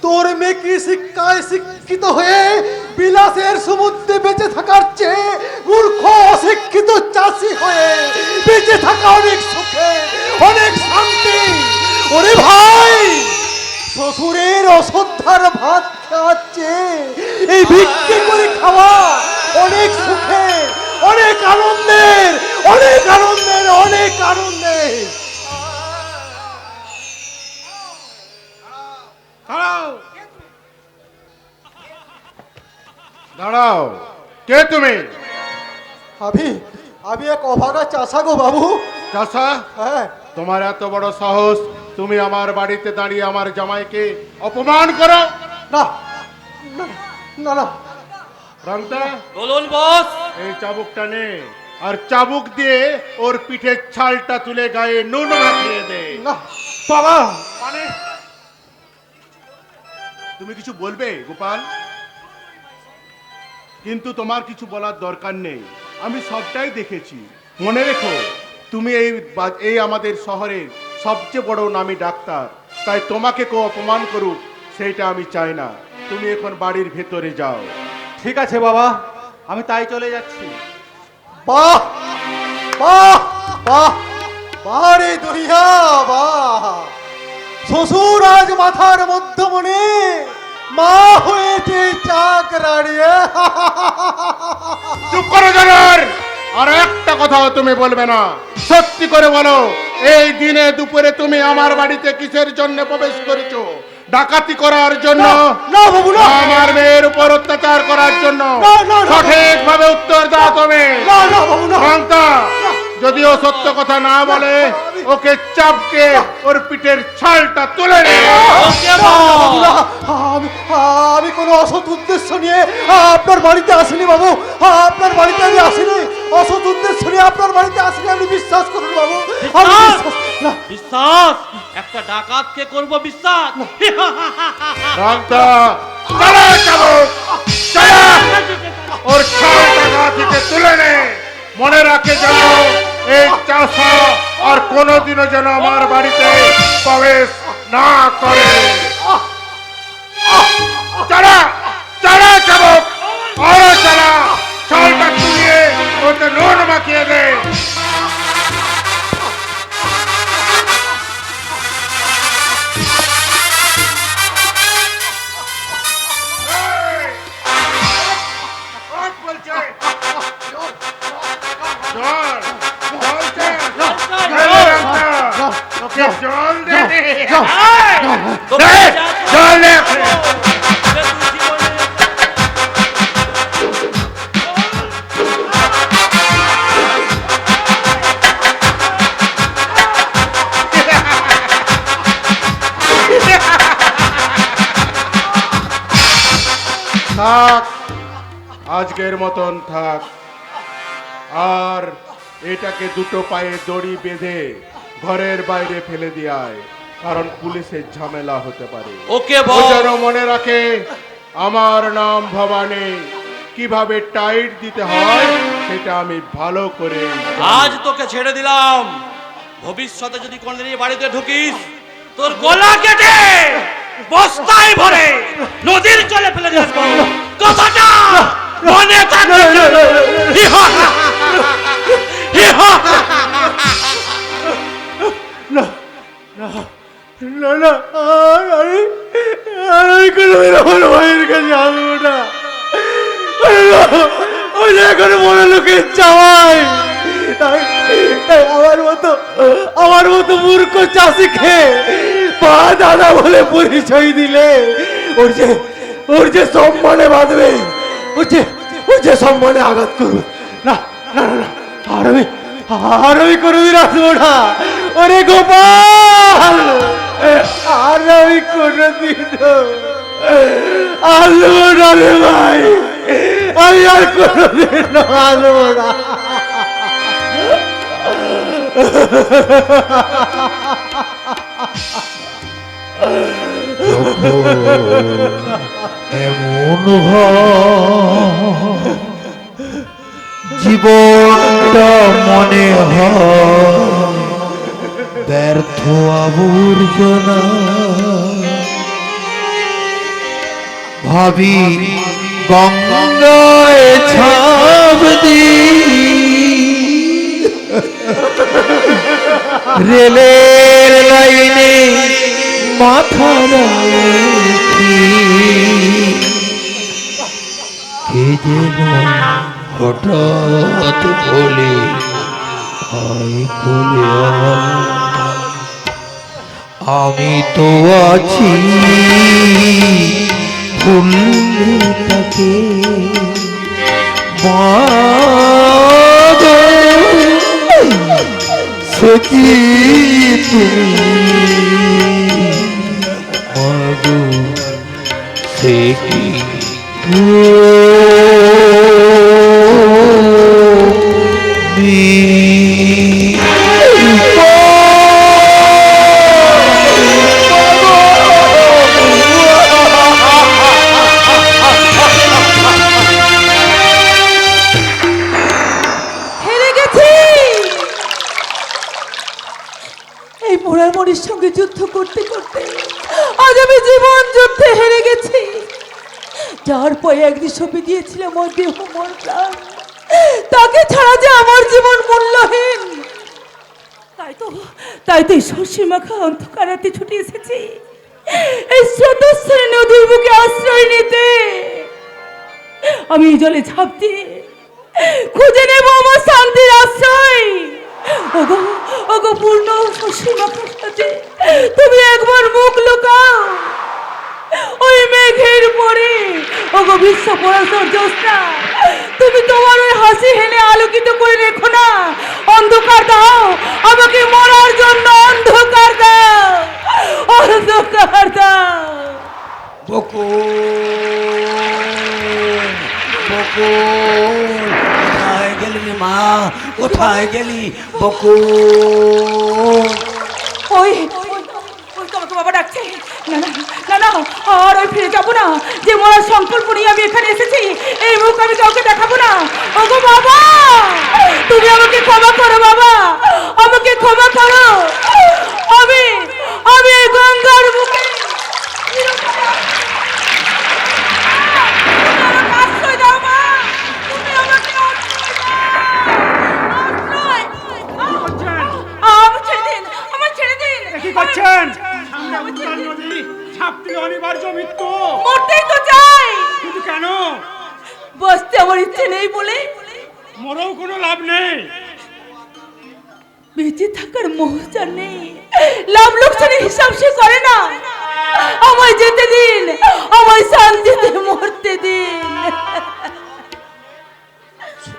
Speaker 5: তোর মেয়ে কি শিক্ষায় শিক্ষিত হয়ে বিলাসের সমুদ্রে বেঁচে থাকার চেয়ে মূর্খ অশিক্ষিত চাষি হয়ে বেঁচে থাকা অনেক সুখে, অনেক শান্তি। ওরে ভাই, শ্বশুরের অশ্রদ্ধার ভাত খাওয়াচ্ছে, এই ভিক্ষে করে খাওয়া অনেক সুখে, অনেক আনন্দের, অনেক আনন্দের, অনেক আনন্দের।
Speaker 8: দাঁড়াও, কে তুমি?
Speaker 5: আমি আমি এক অভাগা চাষা গো বাবু।
Speaker 8: চাষা,
Speaker 5: হ্যাঁ,
Speaker 8: তোমার এত বড় সাহস, তুমি আমার বাড়িতে দাঁড়িয়ে আমার জামাইকে অপমান করো?
Speaker 5: না না না না,
Speaker 8: রামদা,
Speaker 7: বলুন বস।
Speaker 8: এই চাবুকটা নে, আর চাবুক দিয়ে ওর পিঠের ছালটা তুলে গায়ে নুন মাখিয়ে দে।
Speaker 5: না বাবা,
Speaker 8: মানে তুমি কিছু বলবে গোপাল? কিন্তু তোমার কিছু বলার দরকার নেই, আমি সবটাই দেখেছি। মনে রেখো, তুমি এই আমাদের শহরের সবচেয়ে বড় নামী ডাক্তার, তাই তোমাকে কেউ অপমান করুক সেইটা আমি চাই না। তুমি এখন বাড়ির ভেতরে যাও।
Speaker 5: ঠিক আছে বাবা, আমি তাই চলে যাচ্ছি। বাহ বাহ বাহ, বারে দুনিয়া বাহ, শ্বশুর আজ মাথার মধ্যমণি, মা হয়েছে চাকরানি।
Speaker 8: চুপ করো জানার, আর একটা কথাও তুমি বলবে না। সত্যি করে বলো, এই দিনে দুপুরে তুমি আমার বাড়িতে কিসের জন্য প্রবেশ করেছো? ডাকাতি করার জন্য?
Speaker 5: না বাবু না,
Speaker 8: আমার মেয়ের উপর অত্যাচার করার জন্য?
Speaker 5: না, না, না।
Speaker 8: সঠিকভাবে উত্তর দাও তুমি।
Speaker 5: না না বাবু না,
Speaker 8: শান্তা, যদিও সত্য কথা না বলে, ওকে চাপকে ওর পিঠের ছালটা তুলে নে।
Speaker 5: না, বাবু না, আমি কোনো অসৎ উদ্দেশ্য নিয়ে আপনার বাড়িতে আসিনি বাবু, আপনার বাড়িতে আমি আসিনি, অসৎ উদ্দেশ্য নিয়ে আপনার বাড়িতে আসিনি, আপনি বিশ্বাস করুন বাবু। আমি না,
Speaker 7: বিশ্বাস? একটা ডাকাতকে করব বিশ্বাস?
Speaker 8: শান্তা, চলো চাবুক, চলো, ওর ছালটা গা থেকে তুলে নে। মনে রাখে যেন এই চাষা আর কোনোদিনও যেন আমার বাড়িতে প্রবেশ না করে। চলা চলা চাবুক, আরো চলা, ছালটা তুলিয়ে ওতে নুন মাখিয়ে দে। জল দে, জল দে। আজকের মতন থাক, আর এটাকে দুটো পায়ে দড়ি বেঁধে ঘরের বাইরে ফেলে দিয়ে আয়, কারণ পুলিশের ঝামেলা হতে পারে।
Speaker 7: ওকে
Speaker 8: ও
Speaker 7: বস।
Speaker 8: যেন মনে রাখে আমার নাম ভবানী, কিভাবে টাইট দিতে হয় সেটা আমি ভালো করে জানি।
Speaker 7: আজ তোকে ছেড়ে দিলাম, ভবিষ্যতে যদি কোনদিন এই বাড়িতে ঢুকিস তোর গলা কেটে বস্তায় ভরে নদীর জলে ফেলে দিয়ে আসবো। কথাটা মনে থাকবে।
Speaker 8: না না না, আমি কোনোদিন আমার ভাইয়ের কাছে আসবো না। ওই এখন বড় লোকের চাওয়াই আমার মতো মূর্খ চাষিকে পা দাদা বলে পরিচয় দিলে ওর যে সম্মানে বাঁধবে, ওর যে সম্মানে আঘাত করবে। না না না, আর আমি কোনোদিন আসবো না। ওরে গোপাল, আর আমি কোনোদিন আসবো না রে ভাই, আমি আর কোনোদিন আসবো না।
Speaker 10: এমন জীবনটা মনে হয় ব্যর্থ আবর্জনা, ভাবি গঙ্গায় ছাপ দি রেলের লাইনে মাথা রাখি, কে যেন হঠাৎ বলে আয় কোলে আয়, আমি তো আছি ভুললে তাকে সে কি তুমি মাগো, সে কি
Speaker 1: হেরে গেছি। এই পোড়ামরির সঙ্গে যুদ্ধ করতে করতে আজ আমি জীবন যুদ্ধে হেরে গেছি। যার পরে একদিন সঁপে দিয়েছিলাম আমার দেহ মন প্রাণ, তাকে ছাড়া যে আমার জীবন মূল্যহীন। তাই তো এই শস্যে মাখা অন্ধকার রাতে ছুটে এসেছি এই স্রোতস্বিনী নদীর বুকে আশ্রয় নিতে। আমি এই জলে ঝাঁপ দিয়ে খুঁজে নেব আমার শান্তির আশ্রয়। ওগো ওগো পূর্ণ শস্যে মাখা সাথে তুমি একবার মুখ লুকাও ওই মেঘের পরে। ওগো বিশ্ব পরাশর জ্যোৎস্না, তুমি তোমার ওই হাসি হেনে আলোকিত করে রেখো না। অন্ধকার দাও আমাকে মরার জন্য, অন্ধকার দাও, অন্ধকার দাও।
Speaker 4: কোথায় গেলি রে মা, কোথায় গেলি বকুল?
Speaker 1: ওই ওই তোমাকে বাবা ডাকছে। না না না না, আর ওই ফিরে যাবো না। যে মরার সংকল্প নিয়ে আমি এখানে এসেছি, এই মুখ আমি কাউকে দেখাবো না। ওগো বাবা, তুমি আমাকে ক্ষমা করো বাবা, আমাকে ক্ষমা করো। আমি আমি এই গঙ্গার মুখে আশ্রয় দাও মা, তুমি আমাকে আশ্রয় দাও। আমার ছেড়ে দিন, আমার ছেড়ে দিন।
Speaker 6: কি করছেন? সামনে উত্তাল নদী, ঝাঁপ দিলে অনিবার্য মৃত্যু।
Speaker 1: মরতেই তো চাই,
Speaker 6: কিন্তু কেন?
Speaker 1: বাঁচতে আমার ইচ্ছে নেই বলে।
Speaker 6: মরেও কোনো লাভ নেই।
Speaker 1: বেঁচে থাকার মোহজার নেই, লাভ লোকসানের হিসাব সে করে না। আমায় যেতে দিন, আমায় শান্তিতে মরতে দিন।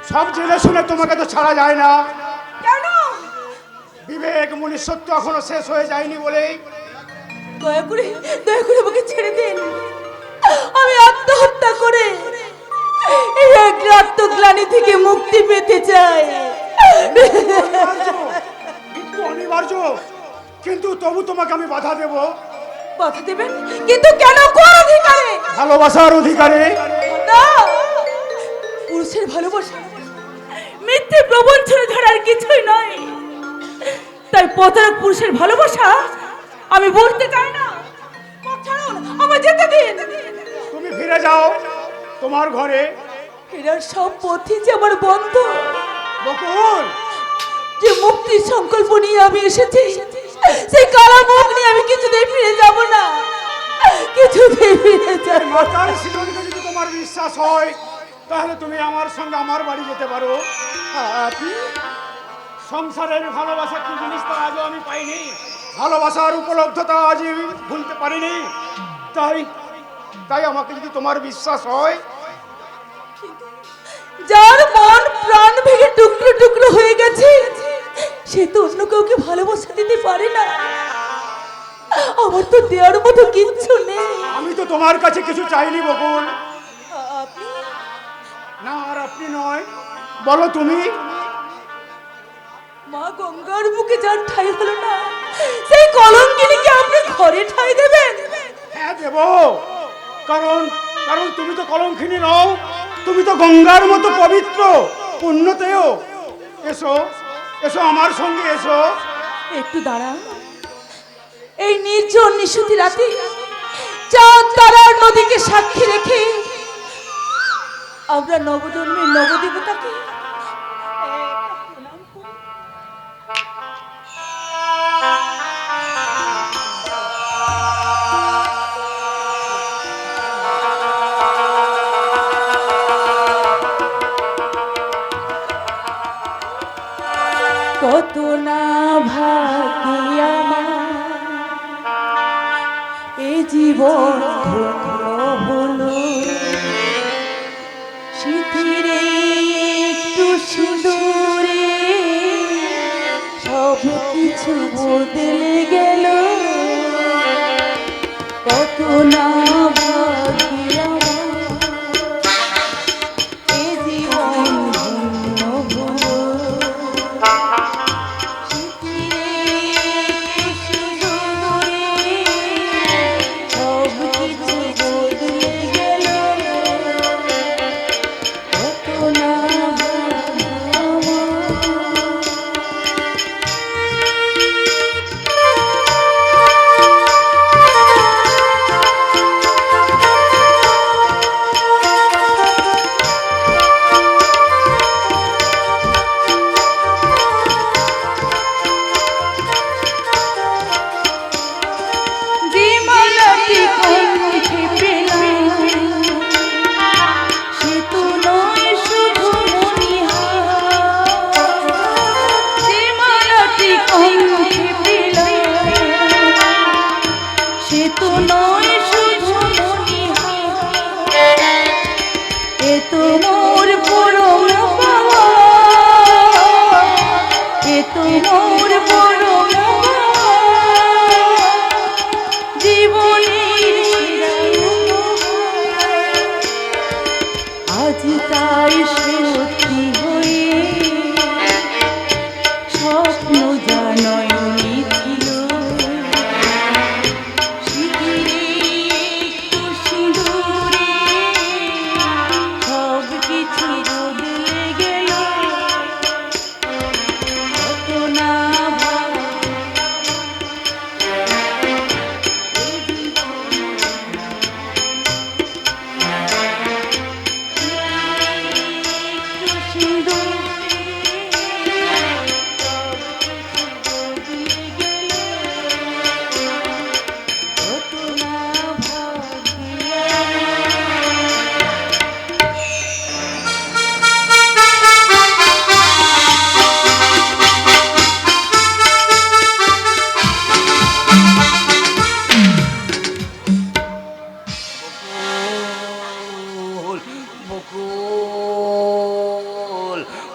Speaker 6: সব জেনে শুনে তোমাকে তো ছাড়া যায় না।
Speaker 1: কেন?
Speaker 6: বিবেক মনুষ্যত্ব এখনো শেষ হয়ে যায়নি বলেই।
Speaker 1: দয়া করে আমাকে ছেড়ে দিন। আমি আত্মহত্যা করে এই আত্মগ্লানি থেকে মুক্তি পেতে চাই।
Speaker 6: মৃত্যু অনিবার্য, কিন্তু তবু তোমাকে আমি বাধা দেব।
Speaker 1: বাধা দেবেন? কিন্তু কেন, কোন অধিকারে?
Speaker 6: ভালোবাসার অধিকারে।
Speaker 1: না, পুরুষের ভালোবাসা মিথ্যে প্রবঞ্চনা ছাড়া আর কিছুই নয়। তাই প্রতারক পুরুষের ভালোবাসা আমি বলতে চাই না। পথ ছাড়ুন, আমার যেতে দিন।
Speaker 6: তুমি ফিরে যাও তোমার ঘরে।
Speaker 1: ফেরার সব পথই যে আমার বন্ধ।
Speaker 6: বকুল,
Speaker 1: যে মুক্তির সংকল্প নিয়ে আমি এসেছি, সেই কালা মুখ নিয়ে আমি কিছুতেই ফিরে যাব না, কিছুতেই ফিরে যাব না।
Speaker 6: মাতার সিদ্ধান্তে যদি তোমার বিশ্বাস হয়, তাহলে তুমি আমার সঙ্গে আমার বাড়ি যেতে পারো।
Speaker 1: আপনি
Speaker 6: সংসারের ভালোবাসা কি জিনিস তা আজও আমি পাইনি, ভালোবাসার উপলব্ধতা আজ আমি ভুলতে পারিনি। তাই তাই আমাকে যদি তোমার বিশ্বাস হয়,
Speaker 1: যার মন প্রাণ ভেঙে টুকরো টুকরো হয়ে গেছে, সে তো অন্য কাউকে ভালোবাসা দিতে পারে না। আমার তো দেওয়ার মতো কিচ্ছু নেই।
Speaker 6: আমি তো তোমার কাছে কিছু চাইনি বকুল।
Speaker 1: আপনি
Speaker 6: না, আর আপনি নয়, বলো তুমি।
Speaker 1: মা গঙ্গার বুকে যার ঠাই হলো না, সেই কলঙ্কিনীকে আপনি ঘরে ঠাই দেবেন?
Speaker 6: হ্যাঁ দেব, কারণ কারণ তুমি তো কলঙ্কিনী নও, তুমি তো গঙ্গার মতো পবিত্র পুণ্যতেও। এসো এসো আমার সঙ্গে এসো।
Speaker 1: একটু দাঁড়ান। এই নির্জন নিশুতি রাতে চাঁদ তারার নদীকে সাক্ষী রেখে আমরা নবজন্মের নবদেবতাকে কত না ভাগ্যে আমার এ জীবন ধন্য হলো, শীতের একটু সিঁদুরে সব কিছু বদলে গেল। কত না ভাগ্যে আমার এ জীবন ধন্য হলো,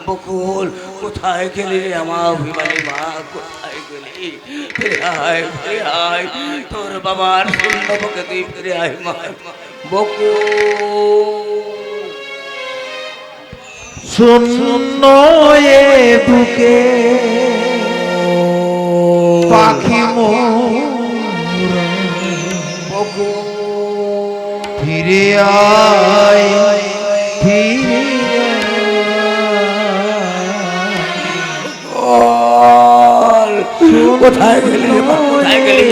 Speaker 4: বকুল, কোথায় গেলি আমার অভিমানী মা, কোথায় গেলি? ফিরে আয়, ফিরে আয়, তোর বাবার শূন্য বুকে তুই ফিরে আয় মা। বকুল
Speaker 10: শূন্য এ বুকে পাখি মোরা ফিরে আয় ফিরে
Speaker 4: বল, কোথায় গেলি রে বাবা, কোথায় গেলি?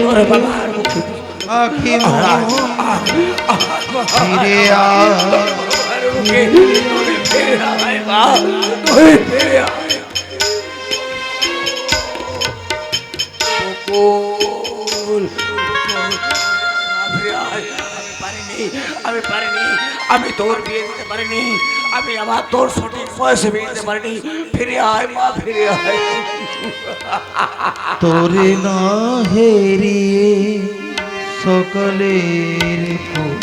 Speaker 4: ওরে বাবা, আর মুখে দিস।
Speaker 10: পাখি মোরা ফিরে আয়
Speaker 4: আর মুখে তুই ফিরে আয় মা, তুই ফিরে আয়। বকুল, ফিরে আয়। আমি পারিনি, আমি তোর বিয়ে দিতে পারিনি, আমি আমার তোর সঠিক বয়সে বিয়ে দিতে পারিনি। ফিরে আয় মা, ফিরে আয়।
Speaker 10: তোরে না হেরিয়ে সকলের ফুল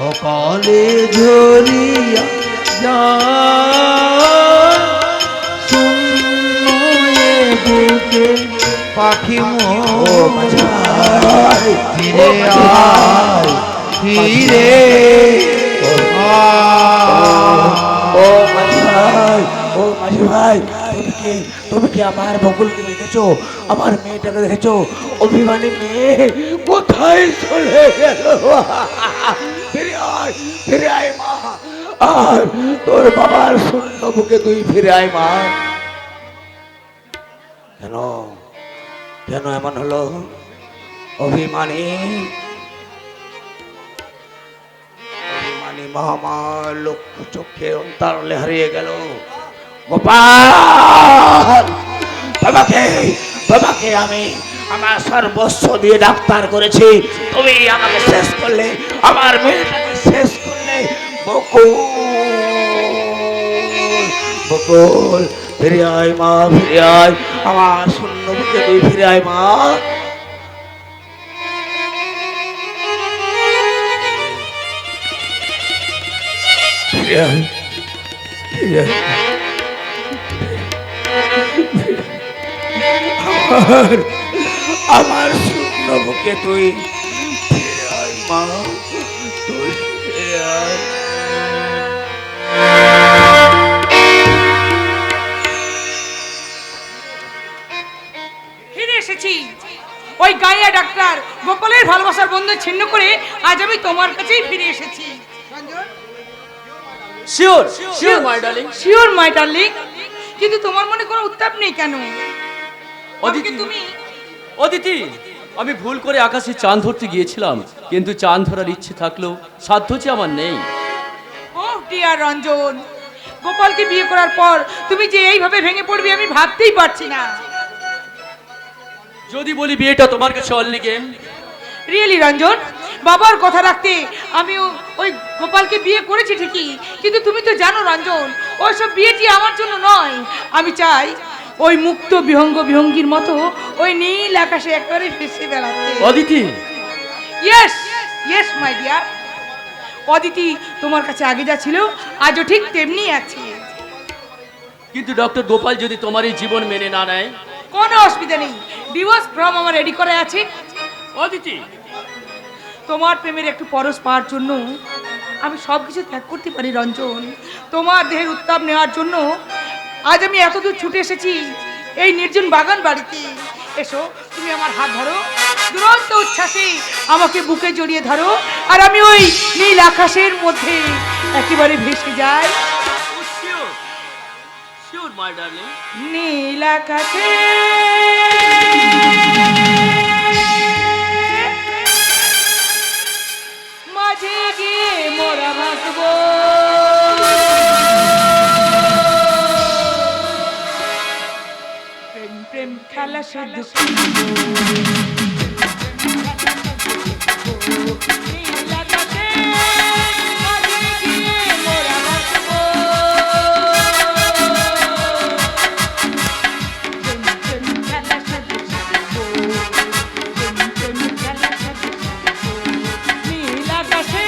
Speaker 10: অকালে ঝরিয়া যায় শূন্য এ বুকে পাখি মোর ফিরে আয় ফিরে
Speaker 4: ও মাঝি ভাই, ও মাঝি ভাই, তুমি কি আমার বকুলকে দেখেছো? আমার মেয়েটাকে দেখেছো? অভিমানী মেয়ে কোথায় চলে গেল? ফিরে আয়, ফিরে আয় মা, আর তোর বাবার শূন্য বুকে তুই ফিরে আয় মা। কেন কেন এমন হলো? অভিমানী অভিমানী মহামার লক্ষ্য চোখে অন্তরালে হারিয়ে গেল। গোপাল, বাবাকে বাবাকে আমি আমার সর্বস্ব দিয়ে ডাক্তার করেছি, তুমি আমাকে শেষ করলে, আমার মেয়েটাকে শেষ করলে। বকুল, বকুল, ফিরে আয় মা, ফিরে আয়, আমার শূন্য বুকে তুই ফিরে আয় মা। ফিরে আয়, ফিরে আয়। আমার শূন্য বুকে তুই ফিরে আয় মা, তুই ফিরে আয়।
Speaker 9: ফিরে এসেছি। ওই গাইয়া ডাক্তার গোপালের ভালোবাসার বন্ধন ছিন্ন করে আজ আমি তোমার কাছেই ফিরে এসেছি।
Speaker 7: Sure sure my darling.
Speaker 9: Sure my darling. কিন্তু তোমার মনে কোনো উত্তাপ নেই কেন?
Speaker 7: অদিতি,
Speaker 9: তুমি
Speaker 7: অদিতি, আমি ভুল করে আকাশে চাঁদ ধরতে গিয়েছিলাম, কিন্তু চাঁদ ধরার ইচ্ছে থাকলেও সাধ্য যে আমার নেই।
Speaker 9: ও ডিয়ার রঞ্জন, গোপালকে বিয়ে করার পর তুমি যে এইভাবে ভেঙে পড়বে আমি ভাবতেই পারছি না।
Speaker 7: যদি বলি বিয়েটা তোমার কাছে অনলি গেম,
Speaker 9: রিয়েলি রঞ্জন, বাবার কথা রাখতে আমিও ওই গোপালকে বিয়ে করেছি ঠিকই, কিন্তু তুমি তো জানো রঞ্জন, ওইসব বিয়েটি আমার জন্য নয়। আমি চাই ওই মুক্ত বিহঙ্গ বিহঙ্গীর মতো ওই নীল আকাশে একবারে ভেসে বেড়াতে।
Speaker 7: Aditi,
Speaker 9: yes yes my dear. Aditi তোমার কাছে আগে যা ছিল আজও ঠিক তেমনি আছে।
Speaker 7: কিন্তু ডক্টর গোপাল যদি তোমার এই জীবন মেনে না নেয়?
Speaker 9: কোনো অসুবিধা নেই, ডিভোর্স ফর্ম আমার রেডি করে আছে।
Speaker 7: অদিতি,
Speaker 9: তোমার প্রেমের একটু পরশ পাওয়ার জন্য আমি সব কিছু ত্যাগ করতে পারি রঞ্জন। তোমার দেহের উত্তাপ নেওয়ার জন্য আজ আমি এতদূর ছুটে এসেছি এই নির্জন বাগান বাড়িতে। এসো, তুমি আমার হাত ধরো, দুরন্ত উচ্ছ্বাসে আমাকে বুকে জড়িয়ে ধরো, আর আমি ওই নীল আকাশের মধ্যে একেবারে ভেসে যাই।
Speaker 7: Sure sure my darling.
Speaker 9: নীল আকাশে মাঝে গিয়ে মোরা ভাসবো, প্রেম প্রেম খেলা শুধু নীল আকাশে মাঝে গিয়ে মোরা ভাসবো, প্রেম প্রেম খেলা শুধু প্রেম প্রেম খেলা শুধু নীল আকাশে।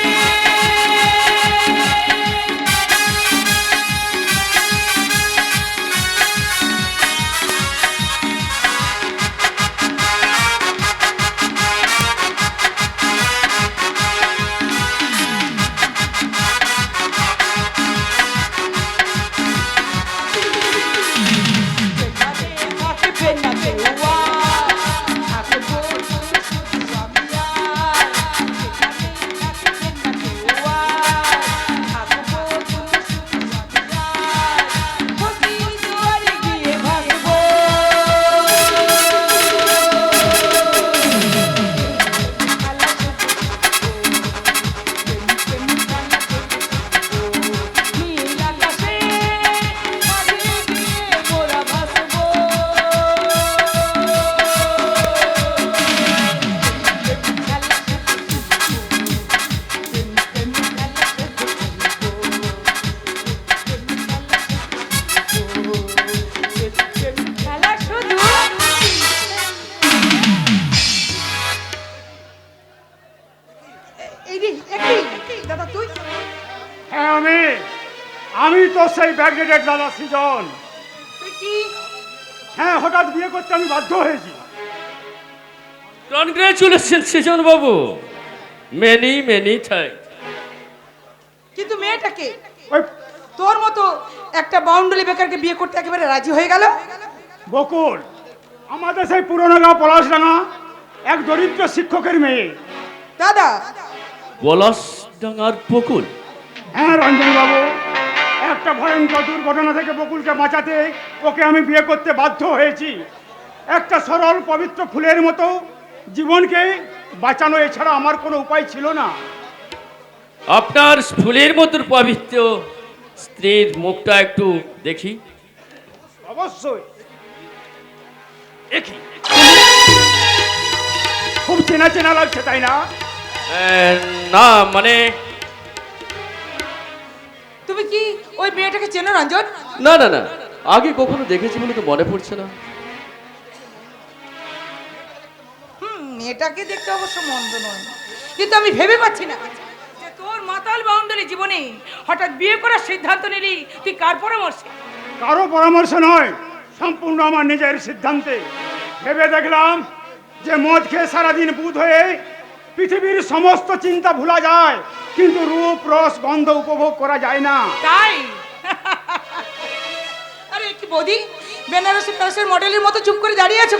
Speaker 6: আমি তো সেই ব্যাকডেটেড দাদা সৃজন।
Speaker 9: তুই কি
Speaker 6: হ্যাঁ, হঠাৎ বিয়ে করতে আমি বাধ্য হয়েছি।
Speaker 7: কনগ্রাচুলেশন সৃজন বাবু, মেনি মেনি থ্যাঙ্ক।
Speaker 9: কিন্তু মেয়েটাকে
Speaker 6: ওই
Speaker 9: তোর মতো একটা বাউন্ডারি বেকারকে বিয়ে করতে একেবারে রাজি হয়ে গেল।
Speaker 6: বকুল আমাদের সেই পুরনো গাঁও পলাশডাঙ্গা এক দরিদ্র শিক্ষকের মেয়ে।
Speaker 9: দাদা
Speaker 7: পলাশডাঙ্গার বকুল?
Speaker 6: হ্যাঁ রঞ্জন বাবু, একটা ভয়ঙ্কর দুর্ঘটনা থেকে বকুলকে বাঁচাতে ওকে আমি বিয়ে করতে বাধ্য হয়েছি। একটা সরল পবিত্র ফুলের মতো জীবনকে বাঁচানো এছাড়া আমার কোনো উপায় ছিল না।
Speaker 7: আপনার ফুলের মতন পবিত্র স্ত্রীর মুখটা একটু দেখি।
Speaker 6: অবশ্যই দেখি, খুব চেনা চেনা লাগছে তাই না?
Speaker 7: না মানে
Speaker 9: তুমি কি ওই মেয়েটাকে চেনো রঞ্জন?
Speaker 7: না না না, আগে কখনো দেখেছি বলে তো মনে পড়ছে না।
Speaker 9: মেয়েটাকে দেখতে অবশ্য মন্দ নয়, কিন্তু আমি ভেবে পাচ্ছি না যে তোর মাতাল বাউন্ডারি জীবনে হঠাৎ বিয়ে করার সিদ্ধান্ত নিলি তুই কার পরামর্শে?
Speaker 6: কারো পরামর্শ নয়, সম্পূর্ণ আমার নিজের সিদ্ধান্তে। ভেবে দেখলাম যে মদ খেয়ে সারাদিন বুধ হয়ে পৃথিবীর সমস্ত চিন্তা ভোলা যায়, কিন্তু রূপ রস গন্ধ উপভোগ করা যায় না।
Speaker 9: তাই আরে কি বৌদি, বেনারসি প্যালেসের মডেলের মতো চুপ করে দাঁড়িয়ে আছো